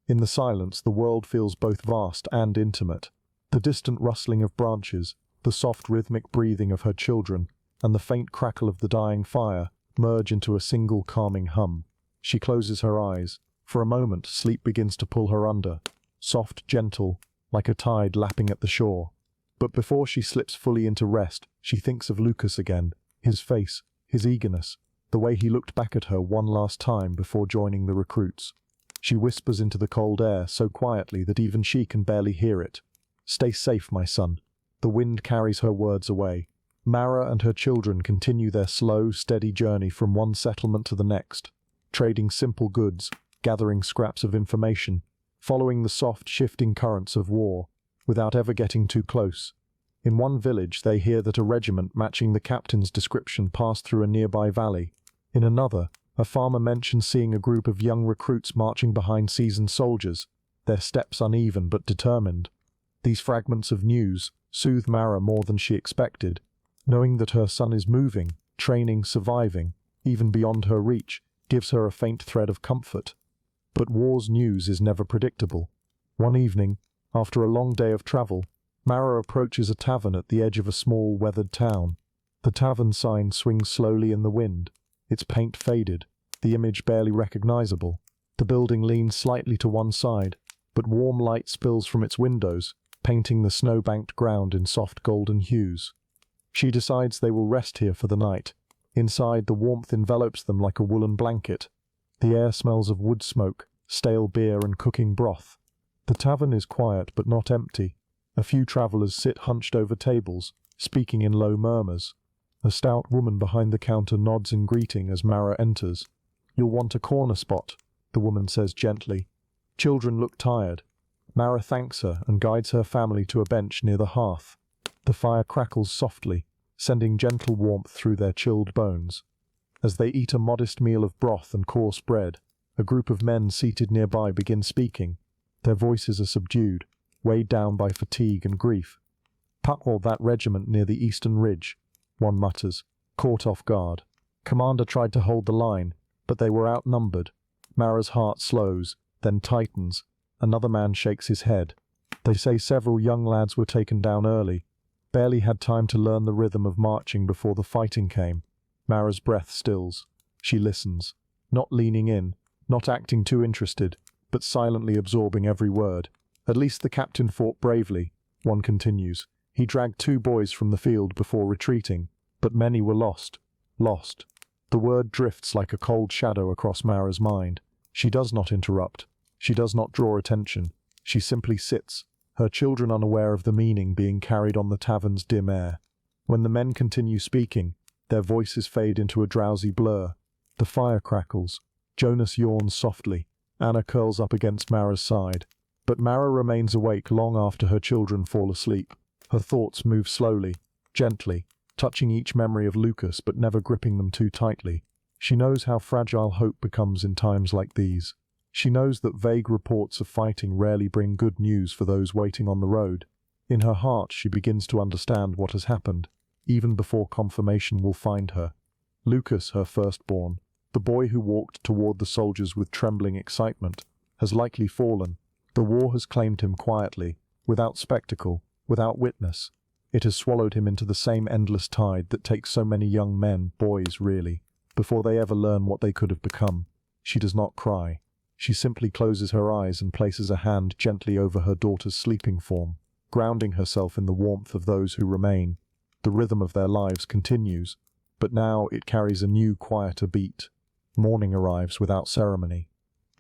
In the silence, the world feels both vast and intimate. The distant rustling of branches, the soft rhythmic breathing of her children, and the faint crackle of the dying fire merge into a single calming hum. She closes her eyes. For a moment, sleep begins to pull her under, soft, gentle, like a tide lapping at the shore. But before she slips fully into rest, she thinks of Lucas again, his face, his eagerness, the way he looked back at her one last time before joining the recruits. She whispers into the cold air so quietly that even she can barely hear it. "Stay safe, my son." The wind carries her words away. Mara and her children continue their slow, steady journey from one settlement to the next, trading simple goods, gathering scraps of information, following the soft, shifting currents of war, without ever getting too close. In one village, they hear that a regiment matching the captain's description passed through a nearby valley. In another, a farmer mentions seeing a group of young recruits marching behind seasoned soldiers, their steps uneven but determined. These fragments of news soothe Mara more than she expected. Knowing that her son is moving, training, surviving, even beyond her reach, gives her a faint thread of comfort. But war's news is never predictable. One evening, after a long day of travel, Mara approaches a tavern at the edge of a small, weathered town. The tavern sign swings slowly in the wind, its paint faded, the image barely recognizable. The building leans slightly to one side, but warm light spills from its windows, painting the snow-banked ground in soft golden hues. She decides they will rest here for the night. Inside, the warmth envelops them like a woolen blanket. The air smells of wood smoke, stale beer and cooking broth. The tavern is quiet but not empty. A few travelers sit hunched over tables, speaking in low murmurs. A stout woman behind the counter nods in greeting as Mara enters. "You'll want a corner spot," the woman says gently. Children look tired. Mara thanks her and guides her family to a bench near the hearth. The fire crackles softly, sending gentle warmth through their chilled bones. As they eat a modest meal of broth and coarse bread, a group of men seated nearby begin speaking. Their voices are subdued, weighed down by fatigue and grief. "Patrol that regiment near the eastern ridge," one mutters, caught off guard. "Commander tried to hold the line, but they were outnumbered." Mara's heart slows, then tightens. Another man shakes his head. "They say several young lads were taken down early. Barely had time to learn the rhythm of marching before the fighting came." Mara's breath stills. She listens, not leaning in, not acting too interested, but silently absorbing every word. "At least the captain fought bravely," one continues. "He dragged 2 boys from the field before retreating, but many were lost." Lost. The word drifts like a cold shadow across Mara's mind. She does not interrupt. She does not draw attention. She simply sits, her children unaware of the meaning being carried on the tavern's dim air. When the men continue speaking, their voices fade into a drowsy blur. The fire crackles. Jonas yawns softly. Anna curls up against Mara's side. But Mara remains awake long after her children fall asleep. Her thoughts move slowly, gently, touching each memory of Lucas but never gripping them too tightly. She knows how fragile hope becomes in times like these. She knows that vague reports of fighting rarely bring good news for those waiting on the road. In her heart, she begins to understand what has happened, even before confirmation will find her. Lucas, her firstborn, the boy who walked toward the soldiers with trembling excitement, has likely fallen. The war has claimed him quietly, without spectacle, without witness. It has swallowed him into the same endless tide that takes so many young men, boys really, before they ever learn what they could have become. She does not cry. She simply closes her eyes and places a hand gently over her daughter's sleeping form, grounding herself in the warmth of those who remain. The rhythm of their lives continues, but now it carries a new, quieter beat. Morning arrives without ceremony.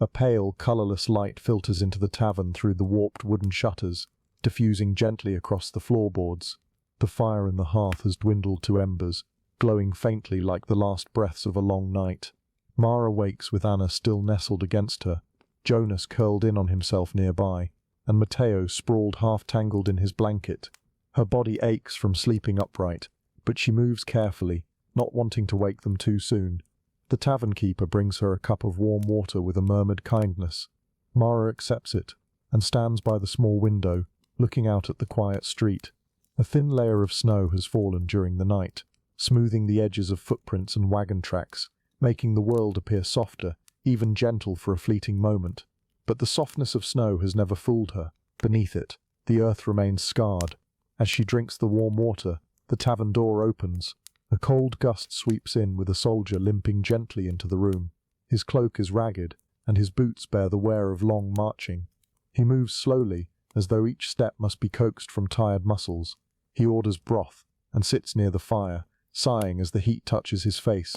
A pale, colourless light filters into the tavern through the warped wooden shutters, diffusing gently across the floorboards. The fire in the hearth has dwindled to embers, glowing faintly like the last breaths of a long night. Mara wakes with Anna still nestled against her, Jonas curled in on himself nearby, and Matteo sprawled half-tangled in his blanket. Her body aches from sleeping upright, but she moves carefully, not wanting to wake them too soon. The tavern keeper brings her a cup of warm water with a murmured kindness. Mara accepts it, and stands by the small window, looking out at the quiet street. A thin layer of snow has fallen during the night, smoothing the edges of footprints and wagon tracks, making the world appear softer, even gentle for a fleeting moment. But the softness of snow has never fooled her. Beneath it, the earth remains scarred. As she drinks the warm water, the tavern door opens. A cold gust sweeps in with a soldier limping gently into the room. His cloak is ragged, and his boots bear the wear of long marching. He moves slowly, as though each step must be coaxed from tired muscles. He orders broth, and sits near the fire, sighing as the heat touches his face.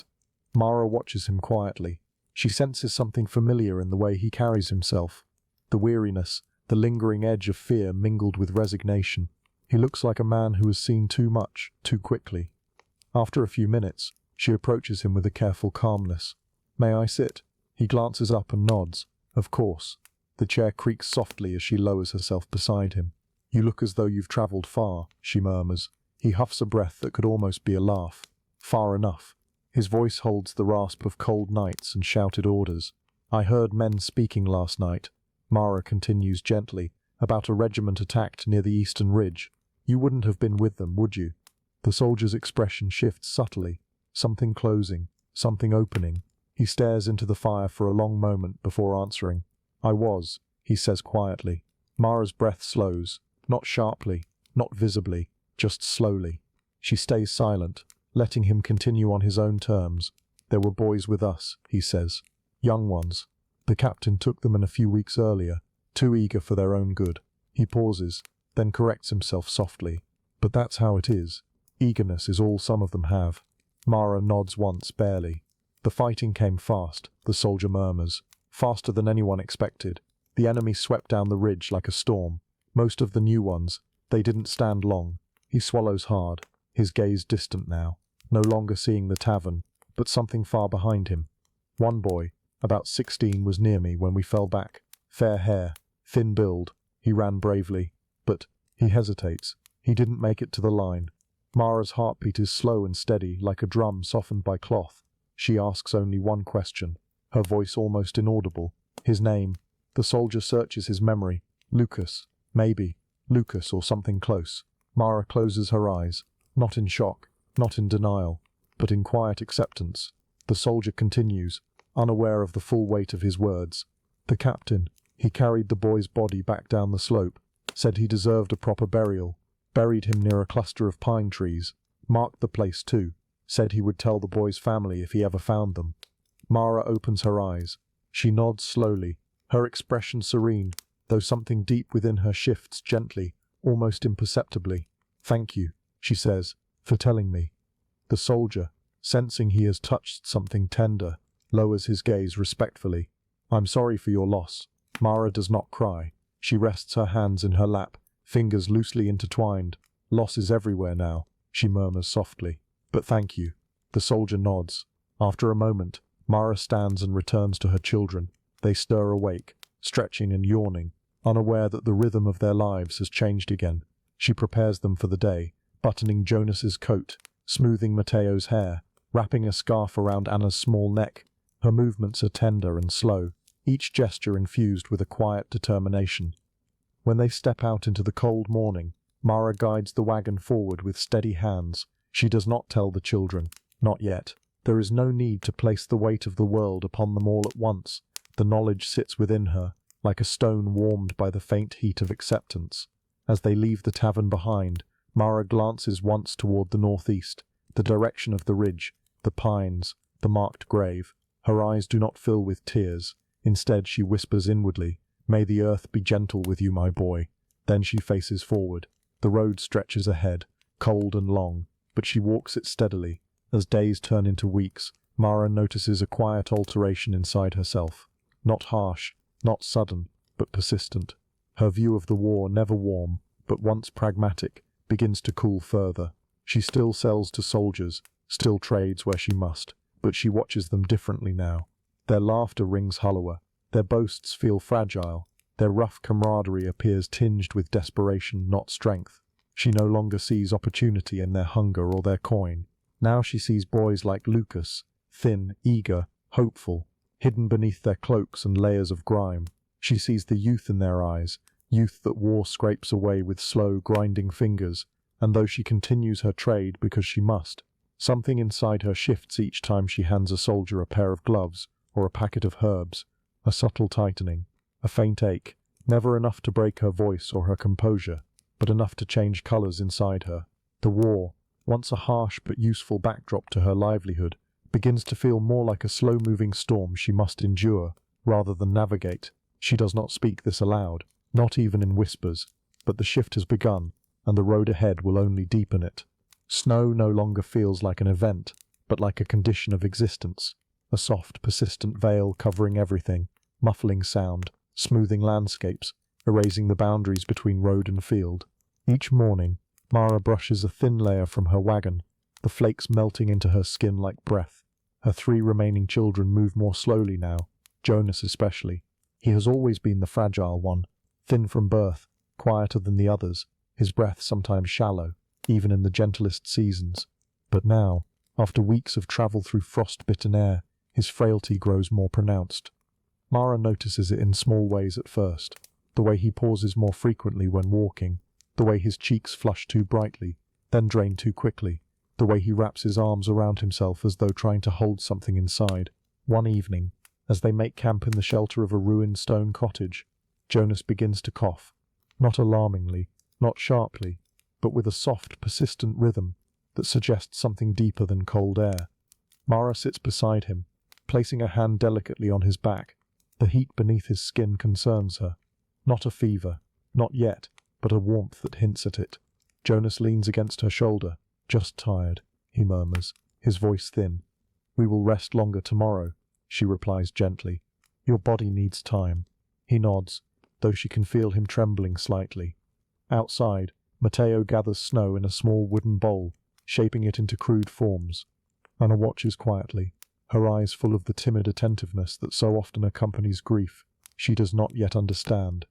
Mara watches him quietly. She senses something familiar in the way he carries himself. The weariness, the lingering edge of fear mingled with resignation. He looks like a man who has seen too much, too quickly. After a few minutes, she approaches him with a careful calmness. "May I sit?" He glances up and nods. "Of course." The chair creaks softly as she lowers herself beside him. "You look as though you've travelled far," she murmurs. He huffs a breath that could almost be a laugh. "Far enough." His voice holds the rasp of cold nights and shouted orders. "I heard men speaking last night," Mara continues gently, "about a regiment attacked near the eastern ridge. You wouldn't have been with them, would you?" The soldier's expression shifts subtly. Something closing, something opening. He stares into the fire for a long moment before answering. "I was," he says quietly. Mara's breath slows, not sharply, not visibly, just slowly. She stays silent, letting him continue on his own terms. "There were boys with us," he says. "Young ones. The captain took them in a few weeks earlier, too eager for their own good." He pauses, then corrects himself softly. "But that's how it is. Eagerness is all some of them have." Mara nods once, barely. "The fighting came fast," the soldier murmurs. "Faster than anyone expected. The enemy swept down the ridge like a storm. Most of the new ones, they didn't stand long." He swallows hard, his gaze distant now, no longer seeing the tavern, but something far behind him. "One boy, about 16, was near me when we fell back. Fair hair, thin build. He ran bravely. But," he hesitates, "he didn't make it to the line." Mara's heartbeat is slow and steady, like a drum softened by cloth. She asks only one question, her voice almost inaudible. "His name." The soldier searches his memory. "Lucas. Maybe. Lucas or something close." Mara closes her eyes, not in shock, not in denial, but in quiet acceptance. The soldier continues, unaware of the full weight of his words. "The captain, he carried the boy's body back down the slope, said he deserved a proper burial, buried him near a cluster of pine trees, marked the place too, said he would tell the boy's family if he ever found them." Mara opens her eyes. She nods slowly, her expression serene, though something deep within her shifts gently, almost imperceptibly. "Thank you," she says, "for telling me." The soldier, sensing he has touched something tender, lowers his gaze respectfully. "I'm sorry for your loss." Mara does not cry. She rests her hands in her lap, fingers loosely intertwined. "Loss is everywhere now," she murmurs softly. "But thank you." The soldier nods. After a moment, Mara stands and returns to her children. They stir awake, stretching and yawning, unaware that the rhythm of their lives has changed again. She prepares them for the day, buttoning Jonas's coat, smoothing Mateo's hair, wrapping a scarf around Anna's small neck. Her movements are tender and slow, each gesture infused with a quiet determination. When they step out into the cold morning, Mara guides the wagon forward with steady hands. She does not tell the children, not yet. There is no need to place the weight of the world upon them all at once. The knowledge sits within her, like a stone warmed by the faint heat of acceptance. As they leave the tavern behind, Mara glances once toward the northeast, the direction of the ridge, the pines, the marked grave. Her eyes do not fill with tears. Instead, she whispers inwardly, "May the earth be gentle with you, my boy." Then she faces forward. The road stretches ahead, cold and long, but she walks it steadily. As days turn into weeks, Mara notices a quiet alteration inside herself. Not harsh, not sudden, but persistent. Her view of the war, never warm, but once pragmatic, begins to cool further. She still sells to soldiers, still trades where she must, but she watches them differently now. Their laughter rings hollower, their boasts feel fragile, their rough camaraderie appears tinged with desperation, not strength. She no longer sees opportunity in their hunger or their coin. Now she sees boys like Lucas, thin, eager, hopeful, hidden beneath their cloaks and layers of grime. She sees the youth in their eyes, youth that war scrapes away with slow, grinding fingers, and though she continues her trade because she must, something inside her shifts each time she hands a soldier a pair of gloves or a packet of herbs, a subtle tightening, a faint ache, never enough to break her voice or her composure, but enough to change colours inside her. The war, once a harsh but useful backdrop to her livelihood, begins to feel more like a slow-moving storm she must endure, rather than navigate. She does not speak this aloud, not even in whispers, but the shift has begun, and the road ahead will only deepen it. Snow no longer feels like an event, but like a condition of existence, a soft, persistent veil covering everything, muffling sound, smoothing landscapes, erasing the boundaries between road and field. Each morning, Mara brushes a thin layer from her wagon, the flakes melting into her skin like breath. Her 3 remaining children move more slowly now, Jonas especially. He has always been the fragile one, thin from birth, quieter than the others, his breath sometimes shallow, even in the gentlest seasons. But now, after weeks of travel through frost-bitten air, his frailty grows more pronounced. Mara notices it in small ways at first, the way he pauses more frequently when walking, the way his cheeks flush too brightly, then drain too quickly, the way he wraps his arms around himself as though trying to hold something inside. One evening, as they make camp in the shelter of a ruined stone cottage, Jonas begins to cough, not alarmingly, not sharply, but with a soft, persistent rhythm that suggests something deeper than cold air. Mara sits beside him, placing a hand delicately on his back. The heat beneath his skin concerns her. Not a fever, not yet, but a warmth that hints at it. Jonas leans against her shoulder. "Just tired," he murmurs, his voice thin. "We will rest longer tomorrow," she replies gently. "Your body needs time." He nods, though she can feel him trembling slightly. Outside, Matteo gathers snow in a small wooden bowl, shaping it into crude forms. Anna watches quietly, her eyes full of the timid attentiveness that so often accompanies grief she does not yet understand.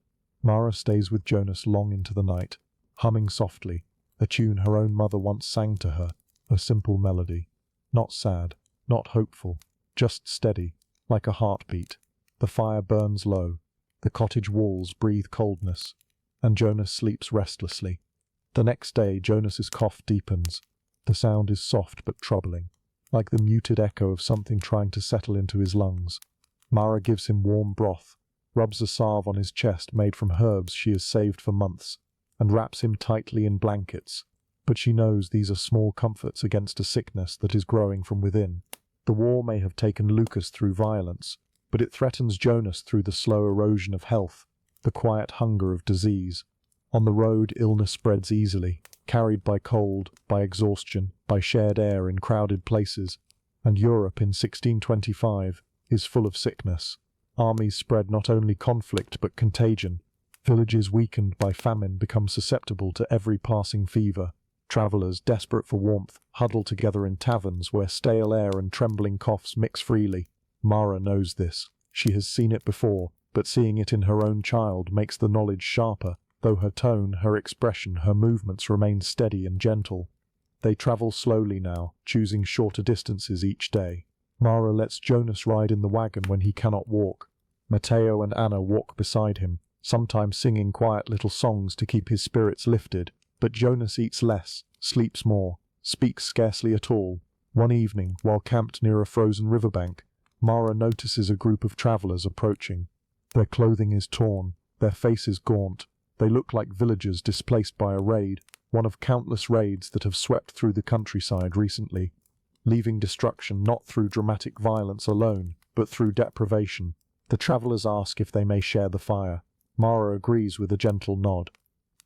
Mara stays with Jonas long into the night, humming softly, a tune her own mother once sang to her, a simple melody. Not sad, not hopeful, just steady, like a heartbeat. The fire burns low, the cottage walls breathe coldness, and Jonas sleeps restlessly. The next day Jonas's cough deepens. The sound is soft but troubling, like the muted echo of something trying to settle into his lungs. Mara gives him warm broth, rubs a salve on his chest made from herbs she has saved for months, and wraps him tightly in blankets. But she knows these are small comforts against a sickness that is growing from within. The war may have taken Lucas through violence, but it threatens Jonas through the slow erosion of health, the quiet hunger of disease. On the road, illness spreads easily, carried by cold, by exhaustion, by shared air in crowded places. And Europe in 1625 is full of sickness. Armies spread not only conflict but contagion. Villages weakened by famine become susceptible to every passing fever. Travellers, desperate for warmth, huddle together in taverns where stale air and trembling coughs mix freely. Mara knows this. She has seen it before, but seeing it in her own child makes the knowledge sharper, though her tone, her expression, her movements remain steady and gentle. They travel slowly now, choosing shorter distances each day. Mara lets Jonas ride in the wagon when he cannot walk. Matteo and Anna walk beside him, sometimes singing quiet little songs to keep his spirits lifted. But Jonas eats less, sleeps more, speaks scarcely at all. One evening, while camped near a frozen riverbank, Mara notices a group of travellers approaching. Their clothing is torn, their faces gaunt. They look like villagers displaced by a raid, one of countless raids that have swept through the countryside recently, leaving destruction not through dramatic violence alone, but through deprivation. The travellers ask if they may share the fire. Mara agrees with a gentle nod.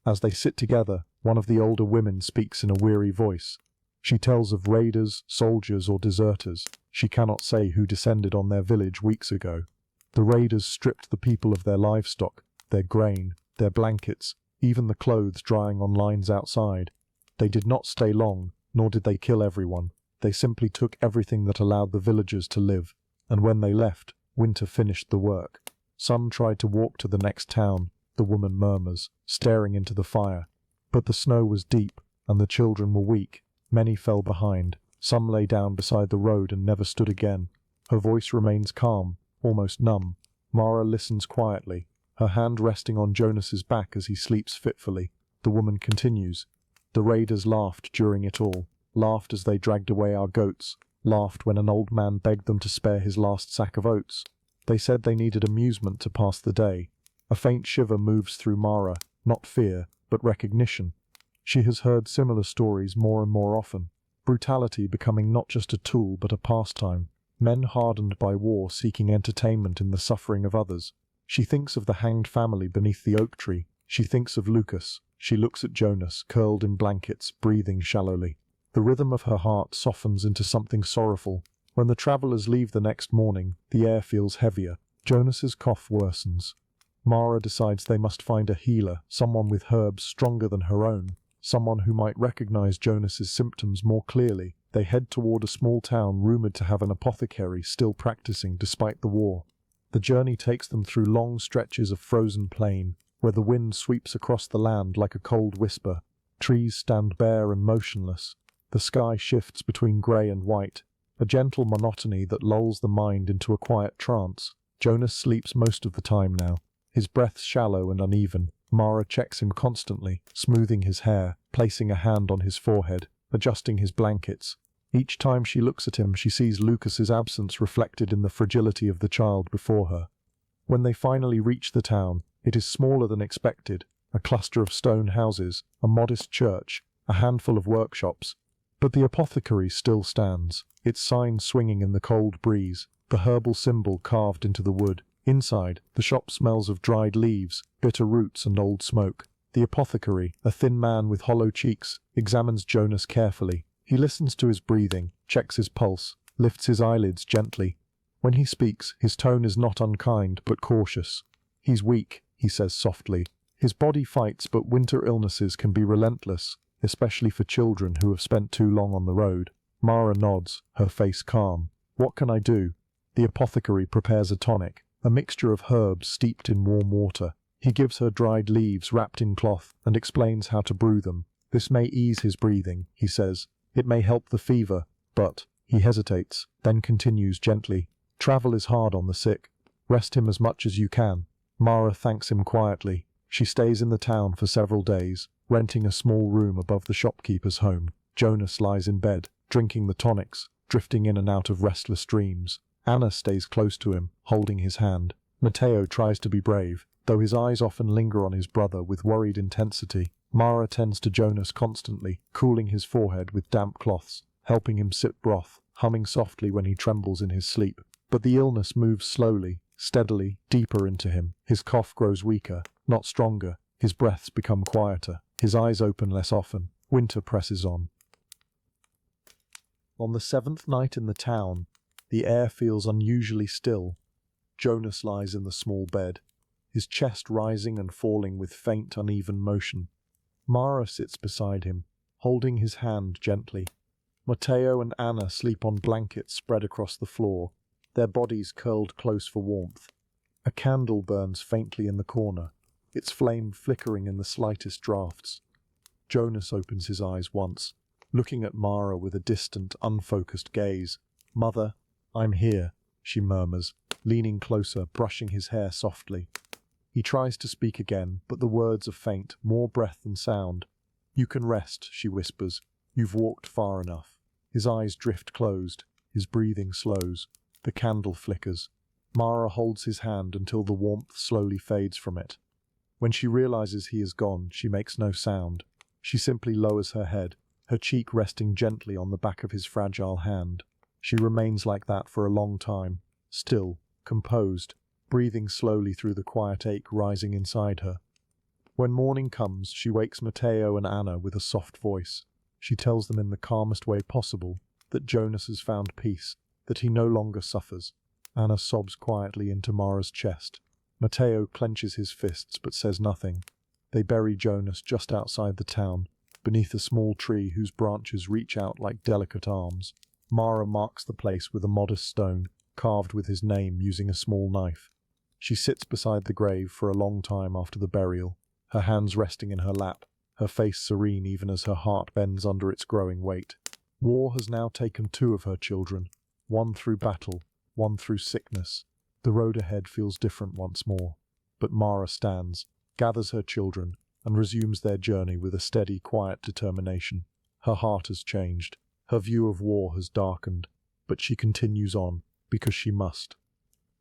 As they sit together, one of the older women speaks in a weary voice. She tells of raiders, soldiers, or deserters. She cannot say who descended on their village weeks ago. The raiders stripped the people of their livestock, their grain, their blankets, even the clothes drying on lines outside. They did not stay long, nor did they kill everyone. They simply took everything that allowed the villagers to live, and when they left, winter finished the work. Some tried to walk to the next town, the woman murmurs, staring into the fire. But the snow was deep, and the children were weak. Many fell behind. Some lay down beside the road and never stood again. Her voice remains calm, almost numb. Mara listens quietly, her hand resting on Jonas's back as he sleeps fitfully. The woman continues. The raiders laughed during it all, laughed as they dragged away our goats, laughed when an old man begged them to spare his last sack of oats. They said they needed amusement to pass the day. A faint shiver moves through Mara, not fear, but recognition. She has heard similar stories more and more often. Brutality becoming not just a tool but a pastime. Men hardened by war seeking entertainment in the suffering of others. She thinks of the hanged family beneath the oak tree. She thinks of Lucas. She looks at Jonas, curled in blankets, breathing shallowly. The rhythm of her heart softens into something sorrowful. When the travelers leave the next morning, the air feels heavier. Jonas's cough worsens. Mara decides they must find a healer, someone with herbs stronger than her own, someone who might recognize Jonas's symptoms more clearly. They head toward a small town rumored to have an apothecary still practicing despite the war. The journey takes them through long stretches of frozen plain, where the wind sweeps across the land like a cold whisper. Trees stand bare and motionless. The sky shifts between grey and white, a gentle monotony that lulls the mind into a quiet trance. Jonas sleeps most of the time now, his breath shallow and uneven. Mara checks him constantly, smoothing his hair, placing a hand on his forehead, adjusting his blankets. Each time she looks at him, she sees Lucas's absence reflected in the fragility of the child before her. When they finally reach the town, it is smaller than expected, a cluster of stone houses, a modest church, a handful of workshops. But the apothecary still stands, its sign swinging in the cold breeze, the herbal symbol carved into the wood. Inside, the shop smells of dried leaves, bitter roots and old smoke. The apothecary, a thin man with hollow cheeks, examines Jonas carefully. He listens to his breathing, checks his pulse, lifts his eyelids gently. When he speaks, his tone is not unkind, but cautious. He's weak, he says softly. His body fights, but winter illnesses can be relentless, especially for children who have spent too long on the road. Mara nods, her face calm. What can I do? The apothecary prepares a tonic, a mixture of herbs steeped in warm water. He gives her dried leaves wrapped in cloth and explains how to brew them. This may ease his breathing, he says. It may help the fever, but... He hesitates, then continues gently. Travel is hard on the sick. Rest him as much as you can. Mara thanks him quietly. She stays in the town for several days, renting a small room above the shopkeeper's home. Jonas lies in bed, drinking the tonics, drifting in and out of restless dreams. Anna stays close to him, holding his hand. Matteo tries to be brave, though his eyes often linger on his brother with worried intensity. Mara tends to Jonas constantly, cooling his forehead with damp cloths, helping him sip broth, humming softly when he trembles in his sleep. But the illness moves slowly, steadily, deeper into him. His cough grows weaker, not stronger. His breaths become quieter. His eyes open less often. Winter presses on. On the 7th night in the town, the air feels unusually still. Jonas lies in the small bed, his chest rising and falling with faint, uneven motion. Mara sits beside him, holding his hand gently. Matteo and Anna sleep on blankets spread across the floor, their bodies curled close for warmth. A candle burns faintly in the corner, its flame flickering in the slightest draughts. Jonas opens his eyes once, looking at Mara with a distant, unfocused gaze. "Mother, I'm here," she murmurs, leaning closer, brushing his hair softly. He tries to speak again, but the words are faint, more breath than sound. "You can rest," she whispers. "You've walked far enough." His eyes drift closed, his breathing slows. The candle flickers. Mara holds his hand until the warmth slowly fades from it. When she realizes he is gone, she makes no sound. She simply lowers her head, her cheek resting gently on the back of his fragile hand. She remains like that for a long time, still, composed, breathing slowly through the quiet ache rising inside her. When morning comes, she wakes Matteo and Anna with a soft voice. She tells them in the calmest way possible that Jonas has found peace, that he no longer suffers. Anna sobs quietly into Mara's chest. Matteo clenches his fists but says nothing. They bury Jonas just outside the town, beneath a small tree whose branches reach out like delicate arms. Mara marks the place with a modest stone, carved with his name using a small knife. She sits beside the grave for a long time after the burial, her hands resting in her lap, her face serene even as her heart bends under its growing weight. War has now taken 2 of her children, one through battle, one through sickness. The road ahead feels different once more. But Mara stands, gathers her children, and resumes their journey with a steady, quiet determination. Her heart has changed. Her view of war has darkened, but she continues on, because she must.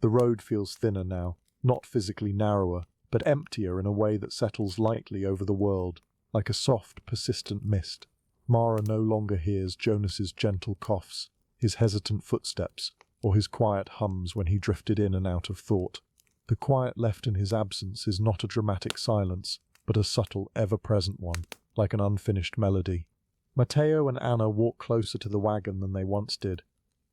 The road feels thinner now, not physically narrower, but emptier in a way that settles lightly over the world, like a soft, persistent mist. Mara no longer hears Jonas's gentle coughs, his hesitant footsteps, or his quiet hums when he drifted in and out of thought. The quiet left in his absence is not a dramatic silence, but a subtle, ever-present one, like an unfinished melody. Matteo and Anna walk closer to the wagon than they once did.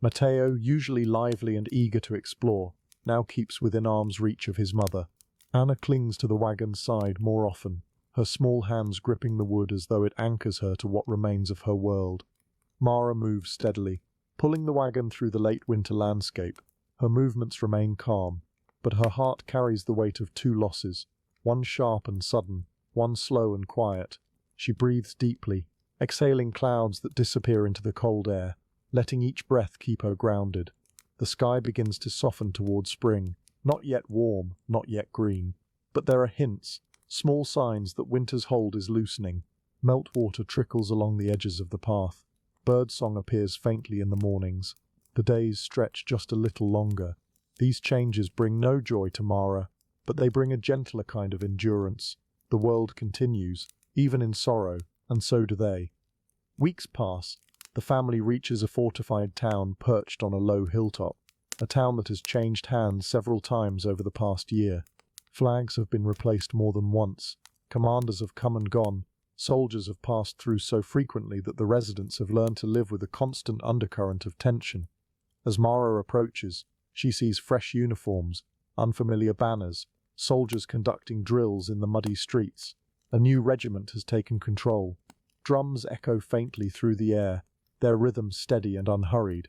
Matteo, usually lively and eager to explore, now keeps within arm's reach of his mother. Anna clings to the wagon's side more often, her small hands gripping the wood as though it anchors her to what remains of her world. Mara moves steadily, pulling the wagon through the late winter landscape. Her movements remain calm, but her heart carries the weight of 2 losses, one sharp and sudden, one slow and quiet. She breathes deeply, exhaling clouds that disappear into the cold air, letting each breath keep her grounded. The sky begins to soften toward spring, not yet warm, not yet green, but there are hints, small signs that winter's hold is loosening. Meltwater trickles along the edges of the path. Birdsong appears faintly in the mornings. The days stretch just a little longer. These changes bring no joy to Mara, but they bring a gentler kind of endurance. The world continues, even in sorrow, and so do they. Weeks pass. The family reaches a fortified town perched on a low hilltop, a town that has changed hands several times over the past year. Flags have been replaced more than once. Commanders have come and gone. Soldiers have passed through so frequently that the residents have learned to live with a constant undercurrent of tension. As Mara approaches, she sees fresh uniforms, unfamiliar banners, soldiers conducting drills in the muddy streets. A new regiment has taken control. Drums echo faintly through the air, their rhythm steady and unhurried.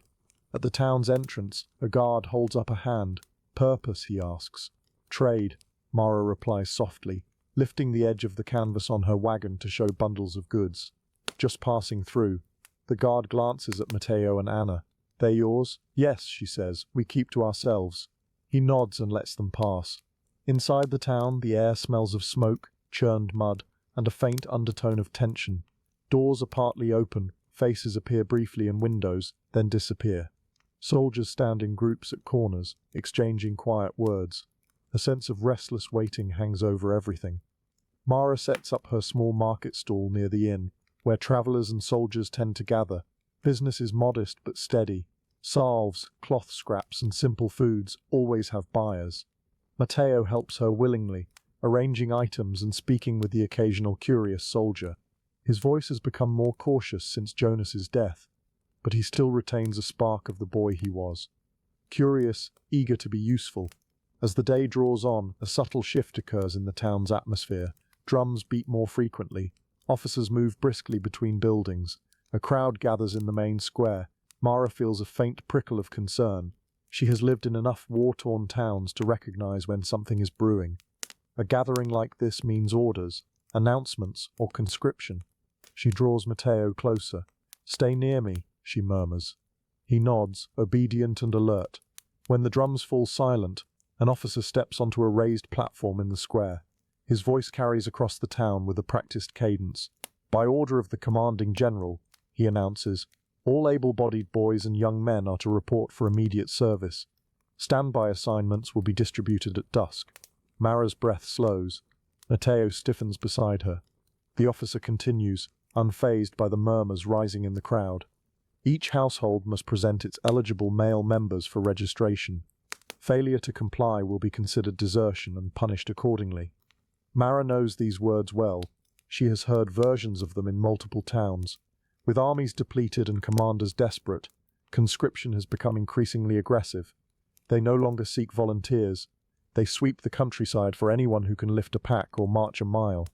At the town's entrance, a guard holds up a hand. "Purpose?" he asks. "Trade," Mara replies softly, lifting the edge of the canvas on her wagon to show bundles of goods. Just passing through, the guard glances at Matteo and Anna. "They're yours?" "Yes," she says, "we keep to ourselves." He nods and lets them pass. Inside the town, the air smells of smoke, churned mud, and a faint undertone of tension. Doors are partly open, faces appear briefly in windows, then disappear. Soldiers stand in groups at corners, exchanging quiet words. A sense of restless waiting hangs over everything. Mara sets up her small market stall near the inn, where travelers and soldiers tend to gather. Business is modest but steady. Salves, cloth scraps, and simple foods always have buyers. Matteo helps her willingly, arranging items and speaking with the occasional curious soldier. His voice has become more cautious since Jonas's death, but he still retains a spark of the boy he was. Curious, eager to be useful. As the day draws on, a subtle shift occurs in the town's atmosphere. Drums beat more frequently. Officers move briskly between buildings. A crowd gathers in the main square. Mara feels a faint prickle of concern. She has lived in enough war-torn towns to recognize when something is brewing. A gathering like this means orders, announcements, or conscription. She draws Matteo closer. "Stay near me," she murmurs. He nods, obedient and alert. When the drums fall silent, an officer steps onto a raised platform in the square. His voice carries across the town with a practiced cadence. "By order of the commanding general," he announces, "all able-bodied boys and young men are to report for immediate service. Standby assignments will be distributed at dusk." Mara's breath slows. Matteo stiffens beside her. The officer continues, unfazed by the murmurs rising in the crowd. Each household must present its eligible male members for registration. Failure to comply will be considered desertion and punished accordingly. Mara knows these words well. She has heard versions of them in multiple towns. With armies depleted and commanders desperate, conscription has become increasingly aggressive. They no longer seek volunteers. They sweep the countryside for anyone who can lift a pack or march a mile.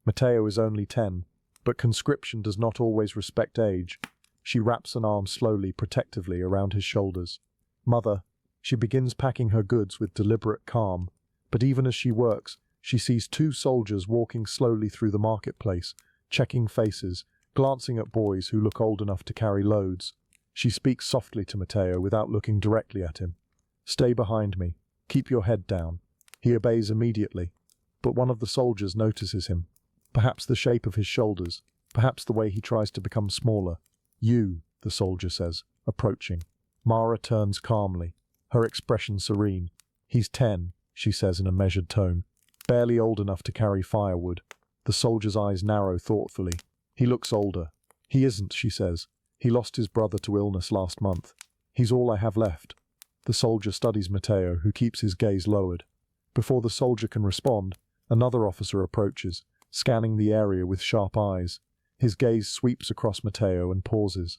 Matteo is only 10, but conscription does not always respect age. She wraps an arm slowly, protectively around his shoulders. "Mother," she begins packing her goods with deliberate calm, but even as she works, she sees 2 soldiers walking slowly through the marketplace, checking faces, glancing at boys who look old enough to carry loads. She speaks softly to Matteo without looking directly at him. "Stay behind me. Keep your head down." He obeys immediately, but one of the soldiers notices him. Perhaps the shape of his shoulders, perhaps the way he tries to become smaller. "You," the soldier says, approaching. Mara turns calmly, her expression serene. "He's 10, she says in a measured tone. "Barely old enough to carry firewood." The soldier's eyes narrow thoughtfully. "He looks older." "He isn't," she says. "He lost his brother to illness last month. He's all I have left." The soldier studies Matteo, who keeps his gaze lowered. Before the soldier can respond, another officer approaches, scanning the area with sharp eyes. His gaze sweeps across Matteo and pauses.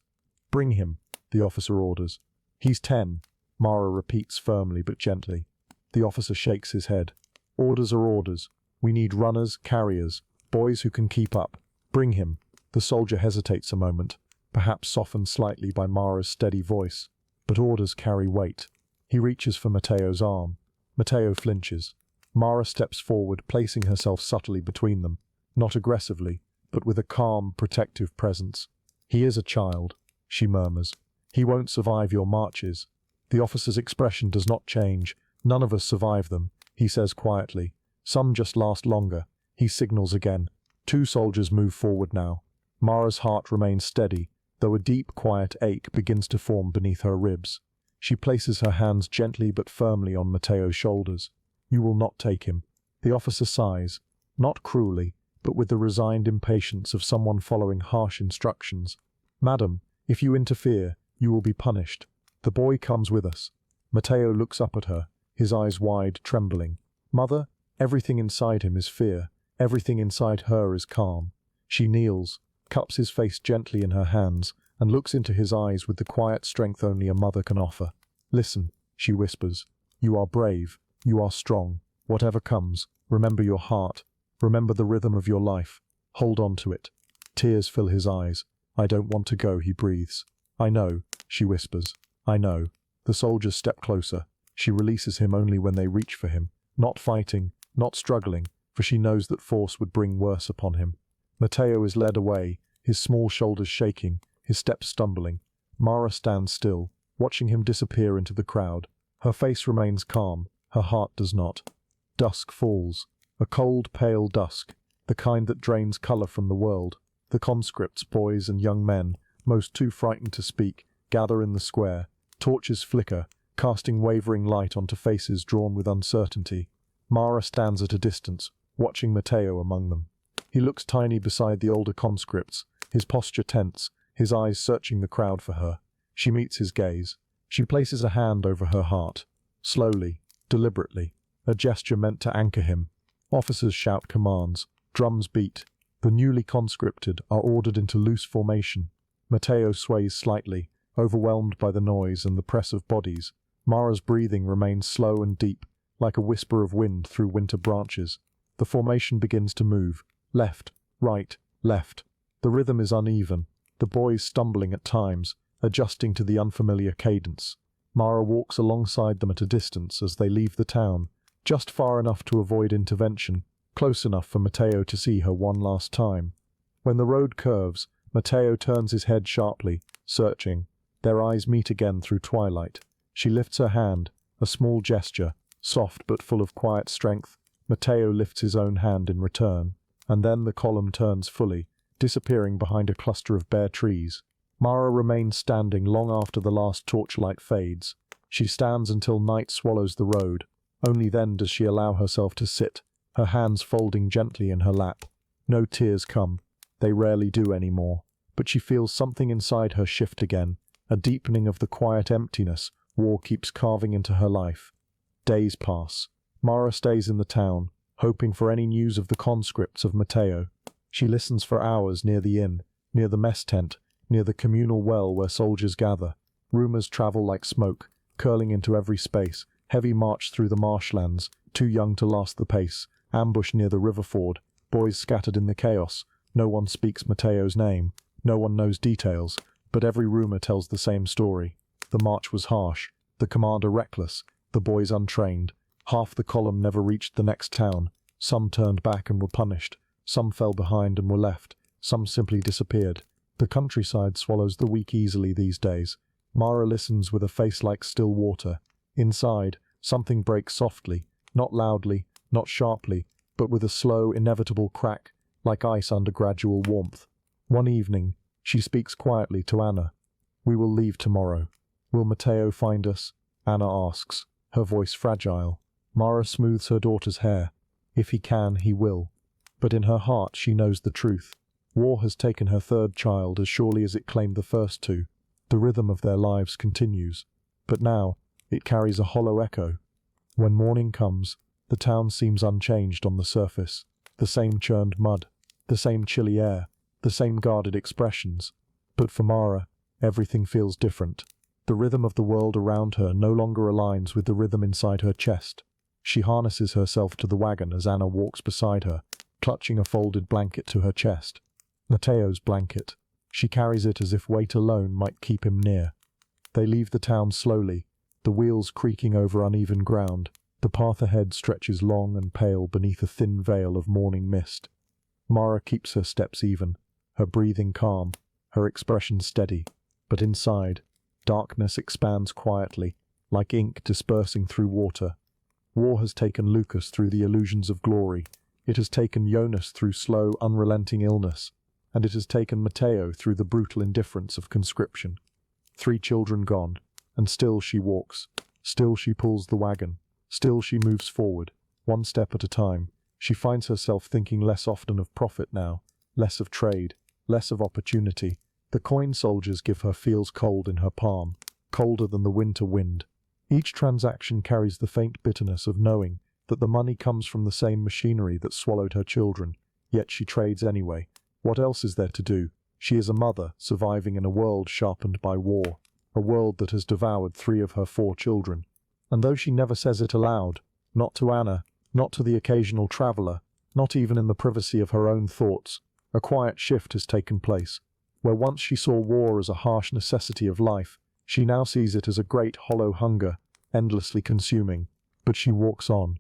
"Bring him," the officer orders. "He's 10, Mara repeats firmly but gently. The officer shakes his head. "Orders are orders. We need runners, carriers, boys who can keep up. Bring him." The soldier hesitates a moment, perhaps softened slightly by Mara's steady voice. But orders carry weight. He reaches for Matteo's arm. Matteo flinches. Mara steps forward, placing herself subtly between them, not aggressively, but with a calm, protective presence. "He is a child," she murmurs. "He won't survive your marches." The officer's expression does not change. "None of us survive them," he says quietly. "Some just last longer." He signals again. 2 soldiers move forward now. Mara's heart remains steady, though a deep, quiet ache begins to form beneath her ribs. She places her hands gently but firmly on Matteo's shoulders. "You will not take him." The officer sighs, not cruelly, but with the resigned impatience of someone following harsh instructions. "Madam, if you interfere, you will be punished. The boy comes with us." Matteo looks up at her, his eyes wide, trembling. "Mother?" Everything inside him is fear. Everything inside her is calm. She kneels, cups his face gently in her hands, and looks into his eyes with the quiet strength only a mother can offer. "Listen," she whispers. "You are brave. You are strong. Whatever comes, remember your heart. Remember the rhythm of your life. Hold on to it." Tears fill his eyes. "I don't want to go," he breathes. "I know," she whispers. "I know." The soldiers step closer. She releases him only when they reach for him, not fighting, not struggling, for she knows that force would bring worse upon him. Matteo is led away, his small shoulders shaking, his steps stumbling. Mara stands still, watching him disappear into the crowd. Her face remains calm, her heart does not. Dusk falls. A cold, pale dusk, the kind that drains color from the world. The conscripts, boys and young men, most too frightened to speak, gather in the square. Torches flicker, casting wavering light onto faces drawn with uncertainty. Mara stands at a distance, watching Matteo among them. He looks tiny beside the older conscripts, his posture tense, his eyes searching the crowd for her. She meets his gaze. She places a hand over her heart. Slowly, deliberately, a gesture meant to anchor him. Officers shout commands. Drums beat. The newly conscripted are ordered into loose formation. Matteo sways slightly, overwhelmed by the noise and the press of bodies. Mara's breathing remains slow and deep, like a whisper of wind through winter branches. The formation begins to move. Left, right, left. The rhythm is uneven, the boys stumbling at times, adjusting to the unfamiliar cadence. Mara walks alongside them at a distance as they leave the town, just far enough to avoid intervention, close enough for Matteo to see her one last time. When the road curves, Matteo turns his head sharply, searching. Their eyes meet again through twilight. She lifts her hand, a small gesture, soft but full of quiet strength. Matteo lifts his own hand in return, and then the column turns fully, disappearing behind a cluster of bare trees. Mara remains standing long after the last torchlight fades. She stands until night swallows the road. Only then does she allow herself to sit, her hands folding gently in her lap. No tears come. They rarely do anymore. But she feels something inside her shift again, a deepening of the quiet emptiness war keeps carving into her life. Days pass. Mara stays in the town, hoping for any news of the conscripts of Matteo. She listens for hours near the inn, near the mess tent, near the communal well where soldiers gather. Rumors travel like smoke, curling into every space. Heavy march through the marshlands, too young to last the pace. Ambush near the river ford, boys scattered in the chaos. No one speaks Matteo's name. No one knows details, but every rumor tells the same story. The march was harsh, the commander reckless, the boys untrained. Half the column never reached the next town. Some turned back and were punished. Some fell behind and were left. Some simply disappeared. The countryside swallows the weak easily these days. Mara listens with a face like still water. Inside, something breaks softly, not loudly, not sharply, but with a slow, inevitable crack, like ice under gradual warmth. One evening, she speaks quietly to Anna. "We will leave tomorrow. Will Matteo find us?" Anna asks, her voice fragile. Mara smooths her daughter's hair. "If he can, he will." But in her heart she knows the truth. War has taken her third child as surely as it claimed the first two. The rhythm of their lives continues. But now, it carries a hollow echo. When morning comes, the town seems unchanged on the surface. The same churned mud, the same chilly air, the same guarded expressions. But for Mara, everything feels different. The rhythm of the world around her no longer aligns with the rhythm inside her chest. She harnesses herself to the wagon as Anna walks beside her, clutching a folded blanket to her chest. Matteo's blanket. She carries it as if weight alone might keep him near. They leave the town slowly, the wheels creaking over uneven ground. The path ahead stretches long and pale beneath a thin veil of morning mist. Mara keeps her steps even, her breathing calm, her expression steady. But inside, darkness expands quietly, like ink dispersing through water. War has taken Lucas through the illusions of glory. It has taken Jonas through slow, unrelenting illness. And it has taken Matteo through the brutal indifference of conscription. 3 children gone, and still she walks. Still she pulls the wagon. Still she moves forward, one step at a time. She finds herself thinking less often of profit now, less of trade, less of opportunity. The coin soldiers give her feels cold in her palm, colder than the winter wind. Each transaction carries the faint bitterness of knowing that the money comes from the same machinery that swallowed her children, yet she trades anyway. What else is there to do? She is a mother, surviving in a world sharpened by war, a world that has devoured 3 of her 4 children. And though she never says it aloud, not to Anna, not to the occasional traveller, not even in the privacy of her own thoughts, a quiet shift has taken place. Where once she saw war as a harsh necessity of life, she now sees it as a great hollow hunger, endlessly consuming. But she walks on.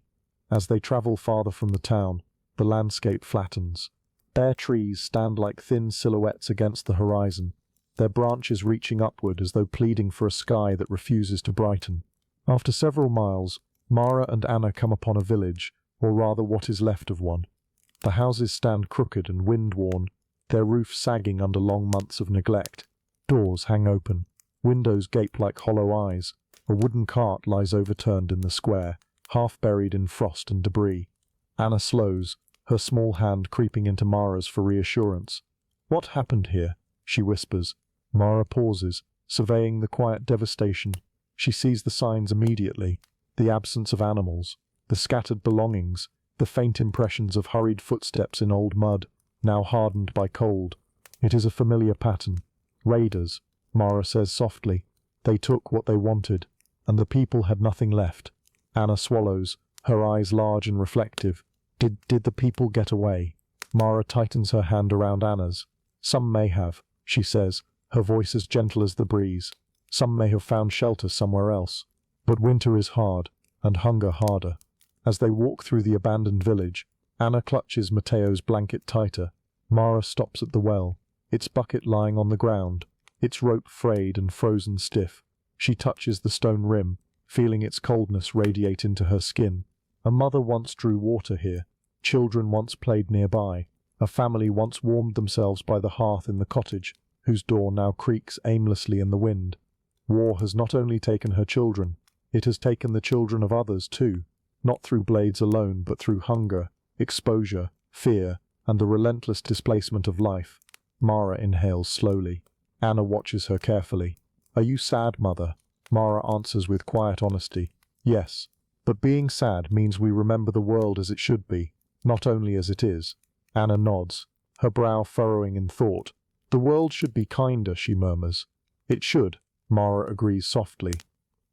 As they travel farther from the town, the landscape flattens. Bare trees stand like thin silhouettes against the horizon, their branches reaching upward as though pleading for a sky that refuses to brighten. After several miles, Mara and Anna come upon a village, or rather what is left of one. The houses stand crooked and wind-worn, their roofs sagging under long months of neglect. Doors hang open, windows gape like hollow eyes. A wooden cart lies overturned in the square, half buried in frost and debris. Anna slows, her small hand creeping into Mara's for reassurance. "What happened here?" she whispers. Mara pauses, surveying the quiet devastation. She sees the signs immediately, the absence of animals, the scattered belongings, the faint impressions of hurried footsteps in old mud, now hardened by cold. It is a familiar pattern. Raiders, Mara says softly. They took what they wanted, and the people had nothing left. Anna swallows, her eyes large and reflective. Did the people get away? Mara tightens her hand around Anna's. "Some may have," she says, her voice as gentle as the breeze. "Some may have found shelter somewhere else. But winter is hard, and hunger harder." As they walk through the abandoned village, Anna clutches Matteo's blanket tighter. Mara stops at the well, its bucket lying on the ground, its rope frayed and frozen stiff. She touches the stone rim, feeling its coldness radiate into her skin. A mother once drew water here. Children once played nearby. A family once warmed themselves by the hearth in the cottage, whose door now creaks aimlessly in the wind. War has not only taken her children, it has taken the children of others too, not through blades alone, but through hunger, exposure, fear, and the relentless displacement of life. Mara inhales slowly. Anna watches her carefully. "Are you sad, mother?" Mara answers with quiet honesty. "Yes, but being sad means we remember the world as it should be, not only as it is." Anna nods, her brow furrowing in thought. "The world should be kinder," she murmurs. "It should," Mara agrees softly.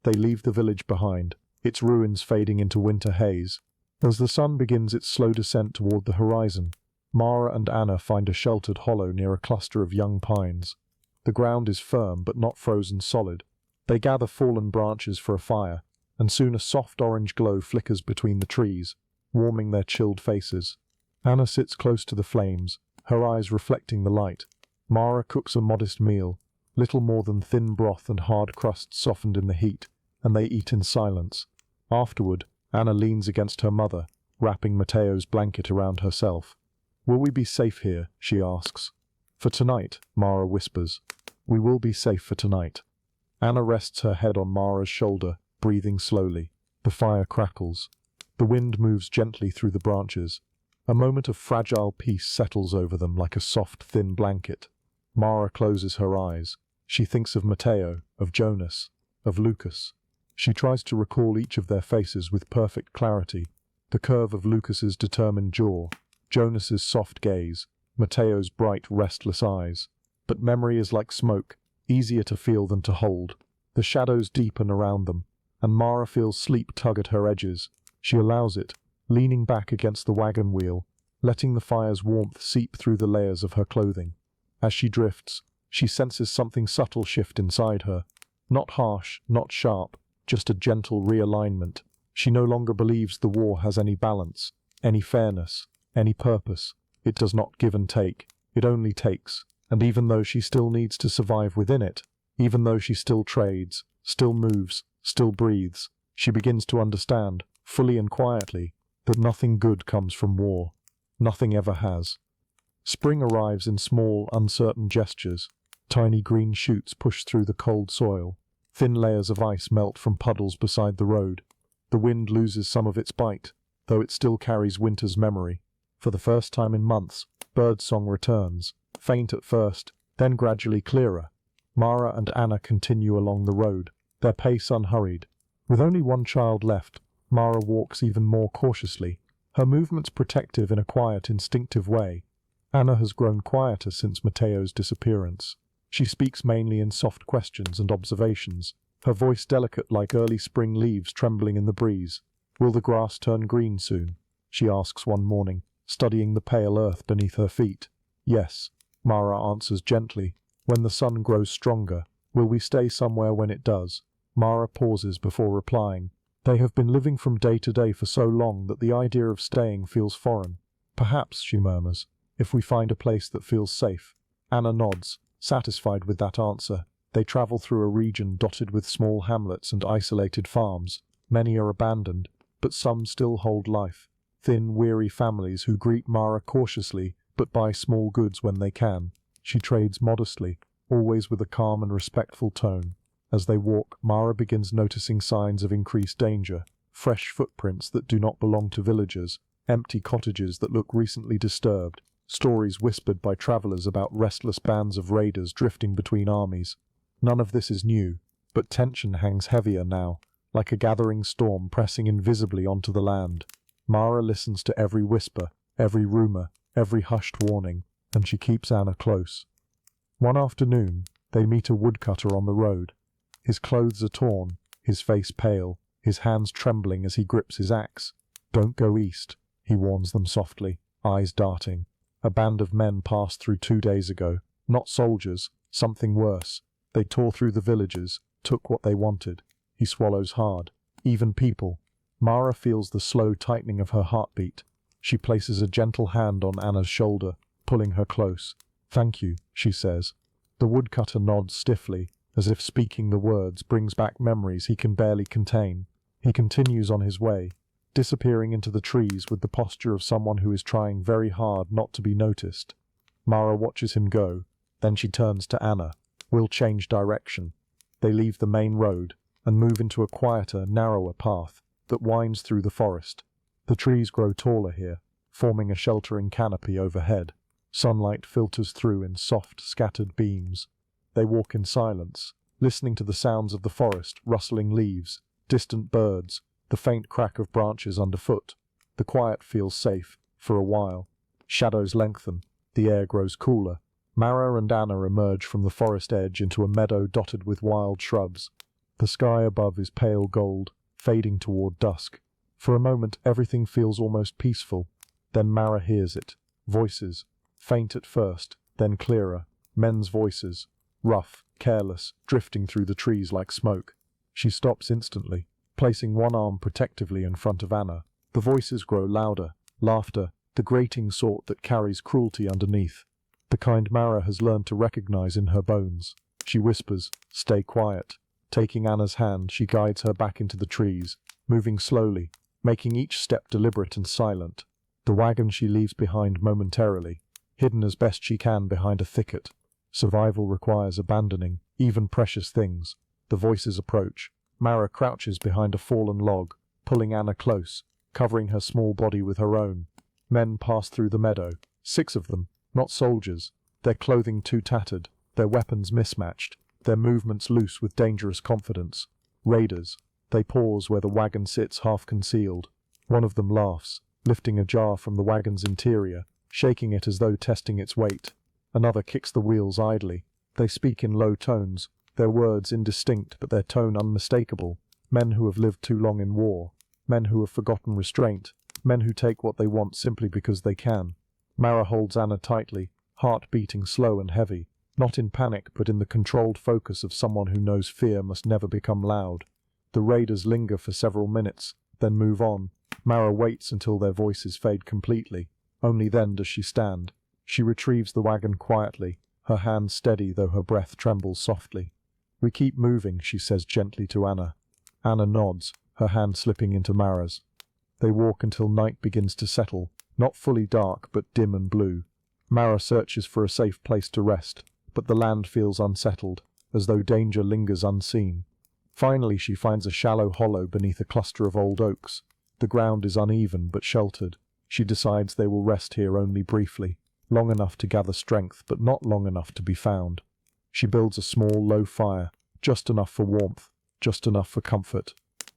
They leave the village behind, its ruins fading into winter haze. As the sun begins its slow descent toward the horizon, Mara and Anna find a sheltered hollow near a cluster of young pines. The ground is firm but not frozen solid. They gather fallen branches for a fire, and soon a soft orange glow flickers between the trees, warming their chilled faces. Anna sits close to the flames, her eyes reflecting the light. Mara cooks a modest meal, little more than thin broth and hard crusts softened in the heat, and they eat in silence. Afterward, Anna leans against her mother, wrapping Matteo's blanket around herself. "Will we be safe here?" she asks. "For tonight," Mara whispers. "We will be safe for tonight." Anna rests her head on Mara's shoulder, breathing slowly. The fire crackles. The wind moves gently through the branches. A moment of fragile peace settles over them like a soft, thin blanket. Mara closes her eyes. She thinks of Matteo, of Jonas, of Lucas. She tries to recall each of their faces with perfect clarity. The curve of Lucas's determined jaw, Jonas's soft gaze, Matteo's bright, restless eyes. But memory is like smoke, easier to feel than to hold. The shadows deepen around them, and Mara feels sleep tug at her edges. She allows it, leaning back against the wagon wheel, letting the fire's warmth seep through the layers of her clothing. As she drifts, she senses something subtle shift inside her. Not harsh, not sharp, just a gentle realignment. She no longer believes the war has any balance, any fairness, any purpose. It does not give and take. It only takes. And even though she still needs to survive within it, even though she still trades, still moves, still breathes, she begins to understand, fully and quietly, that nothing good comes from war. Nothing ever has. Spring arrives in small, uncertain gestures. Tiny green shoots push through the cold soil. Thin layers of ice melt from puddles beside the road. The wind loses some of its bite, though it still carries winter's memory. For the first time in months, birdsong returns, faint at first, then gradually clearer. Mara and Anna continue along the road, their pace unhurried. With only one child left, Mara walks even more cautiously, her movements protective in a quiet, instinctive way. Anna has grown quieter since Matteo's disappearance. She speaks mainly in soft questions and observations, her voice delicate like early spring leaves trembling in the breeze. "Will the grass turn green soon?" she asks one morning, studying the pale earth beneath her feet. "Yes," Mara answers gently. "When the sun grows stronger, will we stay somewhere when it does?" Mara pauses before replying. They have been living from day to day for so long that the idea of staying feels foreign. "Perhaps," she murmurs, "if we find a place that feels safe." Anna nods, satisfied with that answer. They travel through a region dotted with small hamlets and isolated farms. Many are abandoned, but some still hold life. Thin, weary families who greet Mara cautiously, but buy small goods when they can. She trades modestly, always with a calm and respectful tone. As they walk, Mara begins noticing signs of increased danger. Fresh footprints that do not belong to villagers, empty cottages that look recently disturbed, stories whispered by travelers about restless bands of raiders drifting between armies. None of this is new, but tension hangs heavier now, like a gathering storm pressing invisibly onto the land. Mara listens to every whisper, every rumor, every hushed warning, and she keeps Anna close. One afternoon, they meet a woodcutter on the road. His clothes are torn, his face pale, his hands trembling as he grips his axe. "Don't go east," he warns them softly, eyes darting. "A band of men passed through 2 days ago. Not soldiers, something worse. They tore through the villages, took what they wanted." He swallows hard. "Even people." Mara feels the slow tightening of her heartbeat. She places a gentle hand on Anna's shoulder, pulling her close. "Thank you," she says. The woodcutter nods stiffly, as if speaking the words brings back memories he can barely contain. He continues on his way, disappearing into the trees with the posture of someone who is trying very hard not to be noticed. Mara watches him go, then she turns to Anna. "We'll change direction." They leave the main road and move into a quieter, narrower path that winds through the forest. The trees grow taller here, forming a sheltering canopy overhead. Sunlight filters through in soft, scattered beams. They walk in silence, listening to the sounds of the forest, rustling leaves, distant birds, the faint crack of branches underfoot. The quiet feels safe, for a while. Shadows lengthen, the air grows cooler. Mara and Anna emerge from the forest edge into a meadow dotted with wild shrubs. The sky above is pale gold, fading toward dusk. For a moment everything feels almost peaceful. Then Mara hears it. Voices, faint at first, then clearer. Men's voices, rough, careless, drifting through the trees like smoke. She stops instantly, placing one arm protectively in front of Anna. The voices grow louder, laughter, the grating sort that carries cruelty underneath. the kind Mara has learned to recognize in her bones. She whispers, "Stay quiet." Taking Anna's hand, she guides her back into the trees, moving slowly, making each step deliberate and silent. The wagon she leaves behind momentarily, hidden as best she can behind a thicket. Survival requires abandoning even precious things. The voices approach. Mara crouches behind a fallen log, pulling Anna close, covering her small body with her own. Men pass through the meadow, 6 of them, not soldiers, their clothing too tattered, their weapons mismatched, their movements loose with dangerous confidence. Raiders. They pause where the wagon sits half concealed. One of them laughs, lifting a jar from the wagon's interior, shaking it as though testing its weight. Another kicks the wheels idly. They speak in low tones, their words indistinct but their tone unmistakable. Men who have lived too long in war. Men who have forgotten restraint. Men who take what they want simply because they can. Mara holds Anna tightly, heart beating slow and heavy, not in panic but in the controlled focus of someone who knows fear must never become loud. The raiders linger for several minutes, then move on. Mara waits until their voices fade completely. Only then does she stand. She retrieves the wagon quietly, her hand steady though her breath trembles softly. "We keep moving," she says gently to Anna. Anna nods, her hand slipping into Mara's. They walk until night begins to settle, not fully dark but dim and blue. Mara searches for a safe place to rest, but the land feels unsettled, as though danger lingers unseen. Finally she finds a shallow hollow beneath a cluster of old oaks. The ground is uneven but sheltered. She decides they will rest here only briefly, long enough to gather strength but not long enough to be found. She builds a small, low fire, just enough for warmth, just enough for comfort.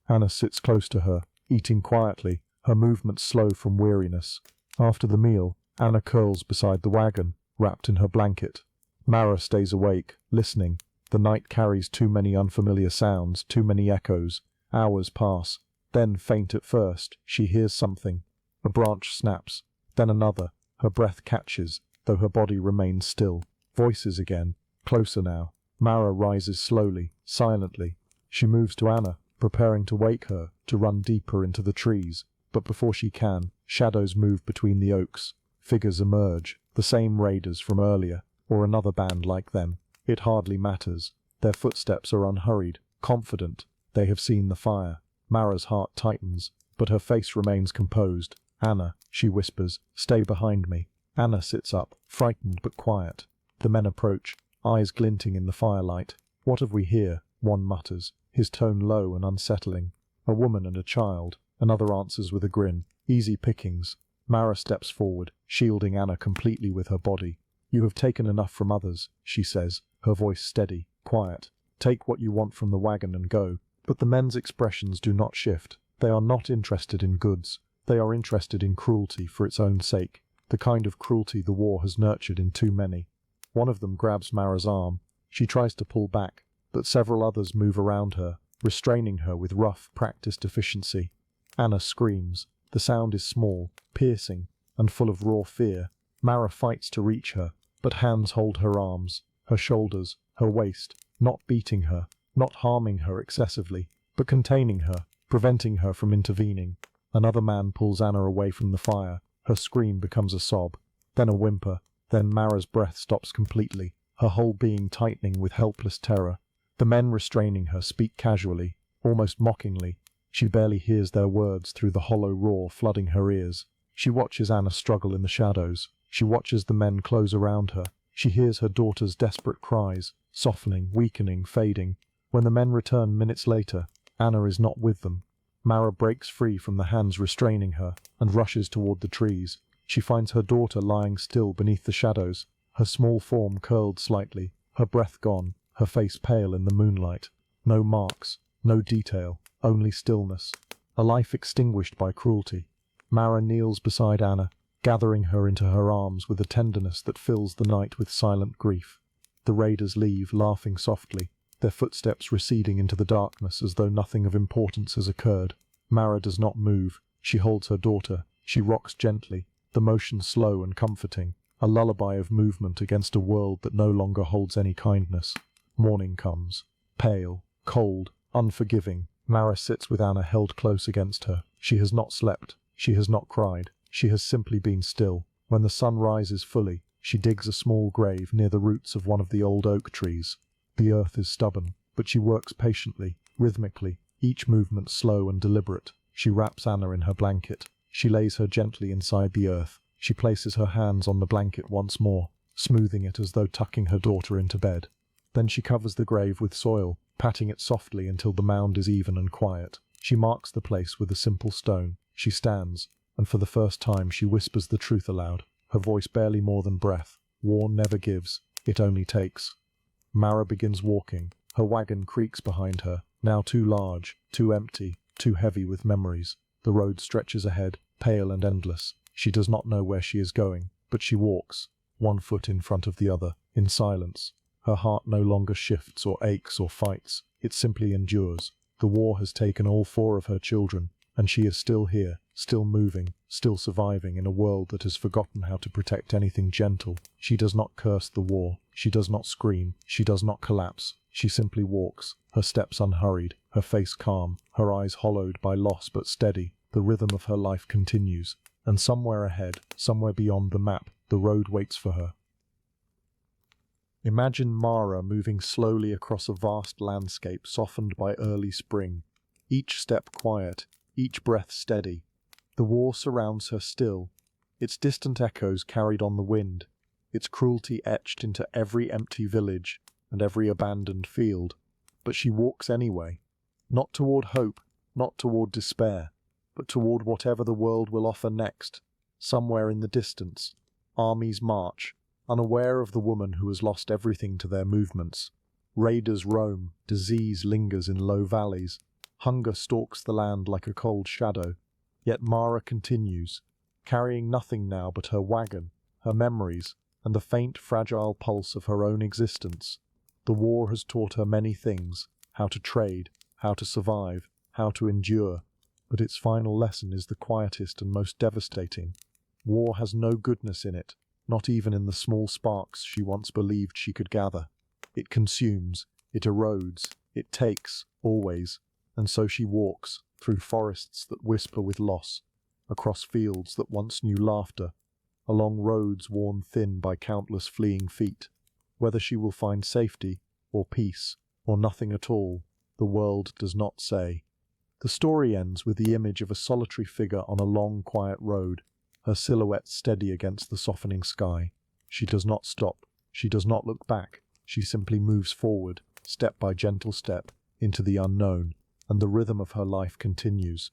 Anna sits close to her, eating quietly, her movements slow from weariness. After the meal, Anna curls beside the wagon, wrapped in her blanket. Mara stays awake, listening. The night carries too many unfamiliar sounds, too many echoes. Hours pass. Then, faint at first, she hears something. A branch snaps, then another. Her breath catches, though her body remains still. Voices again, closer now. Mara rises slowly, silently. She moves to Anna, preparing to wake her, to run deeper into the trees. But before she can, shadows move between the oaks. Figures emerge, the same raiders from earlier, or another band like them. It hardly matters. Their footsteps are unhurried, confident. They have seen the fire. Mara's heart tightens, but her face remains composed. "Anna," she whispers, "stay behind me." Anna sits up, frightened but quiet. The men approach, eyes glinting in the firelight. "What have we here?" one mutters, his tone low and unsettling. "A woman and a child," another answers with a grin. "Easy pickings." Mara steps forward, shielding Anna completely with her body. "You have taken enough from others," she says, her voice steady, quiet. "Take what you want from the wagon and go." But the men's expressions do not shift. They are not interested in goods. They are interested in cruelty for its own sake, the kind of cruelty the war has nurtured in too many. One of them grabs Mara's arm. She tries to pull back, but several others move around her, restraining her with rough, practiced efficiency. Anna screams. The sound is small, piercing, and full of raw fear. Mara fights to reach her, but hands hold her arms, her shoulders, her waist, not beating her, not harming her excessively, but containing her, preventing her from intervening. Another man pulls Anna away from the fire. Her scream becomes a sob, then a whimper, then Mara's breath stops completely, her whole being tightening with helpless terror. The men restraining her speak casually, almost mockingly. She barely hears their words through the hollow roar flooding her ears. She watches Anna struggle in the shadows. She watches the men close around her. She hears her daughter's desperate cries, softening, weakening, fading. When the men return minutes later, Anna is not with them. Mara breaks free from the hands restraining her and rushes toward the trees. She finds her daughter lying still beneath the shadows, her small form curled slightly, her breath gone, her face pale in the moonlight. No marks, no detail, only stillness. A life extinguished by cruelty. Mara kneels beside Anna, gathering her into her arms with a tenderness that fills the night with silent grief. The raiders leave, laughing softly, their footsteps receding into the darkness as though nothing of importance has occurred. Mara does not move. She holds her daughter. She rocks gently, the motion slow and comforting, a lullaby of movement against a world that no longer holds any kindness. Morning comes. Pale, cold, unforgiving. Mara sits with Anna held close against her. She has not slept. She has not cried. She has simply been still. When the sun rises fully, She digs a small grave near the roots of one of the old oak trees. The earth is stubborn, but she works patiently, rhythmically, each movement slow and deliberate. She wraps Anna in her blanket. She lays her gently inside the earth. She places her hands on the blanket once more, smoothing it as though tucking her daughter into bed. Then she covers the grave with soil, patting it softly until the mound is even and quiet. She marks the place with a simple stone. She stands, and for the first time she whispers the truth aloud, her voice barely more than breath. War never gives, it only takes. Mara begins walking. Her wagon creaks behind her, now too large, too empty, too heavy with memories. The road stretches ahead, pale and endless. She does not know where she is going, but she walks, one foot in front of the other, in silence. Her heart no longer shifts or aches or fights. It simply endures. The war has taken all 4 of her children, and she is still here, still moving, still surviving in a world that has forgotten how to protect anything gentle. She does not curse the war. She does not scream. She does not collapse. She simply walks, her steps unhurried, her face calm, her eyes hollowed by loss but steady. The rhythm of her life continues, and somewhere ahead, somewhere beyond the map, the road waits for her. Imagine Mara moving slowly across a vast landscape softened by early spring, each step quiet, each breath steady. The war surrounds her still, its distant echoes carried on the wind, its cruelty etched into every empty village and every abandoned field. But she walks anyway, not toward hope, not toward despair, but toward whatever the world will offer next. Somewhere in the distance, armies march, unaware of the woman who has lost everything to their movements. Raiders roam, disease lingers in low valleys, hunger stalks the land like a cold shadow. Yet Mara continues, carrying nothing now but her wagon, her memories, and the faint, fragile pulse of her own existence. The war has taught her many things, how to trade, how to survive, how to endure, but its final lesson is the quietest and most devastating. War has no goodness in it, not even in the small sparks she once believed she could gather. It consumes, it erodes, it takes, always, and so she walks, through forests that whisper with loss, across fields that once knew laughter, along roads worn thin by countless fleeing feet. Whether she will find safety, or peace, or nothing at all, the world does not say. The story ends with the image of a solitary figure on a long, quiet road, her silhouette steady against the softening sky. She does not stop. She does not look back. She simply moves forward, step by gentle step, into the unknown, and the rhythm of her life continues.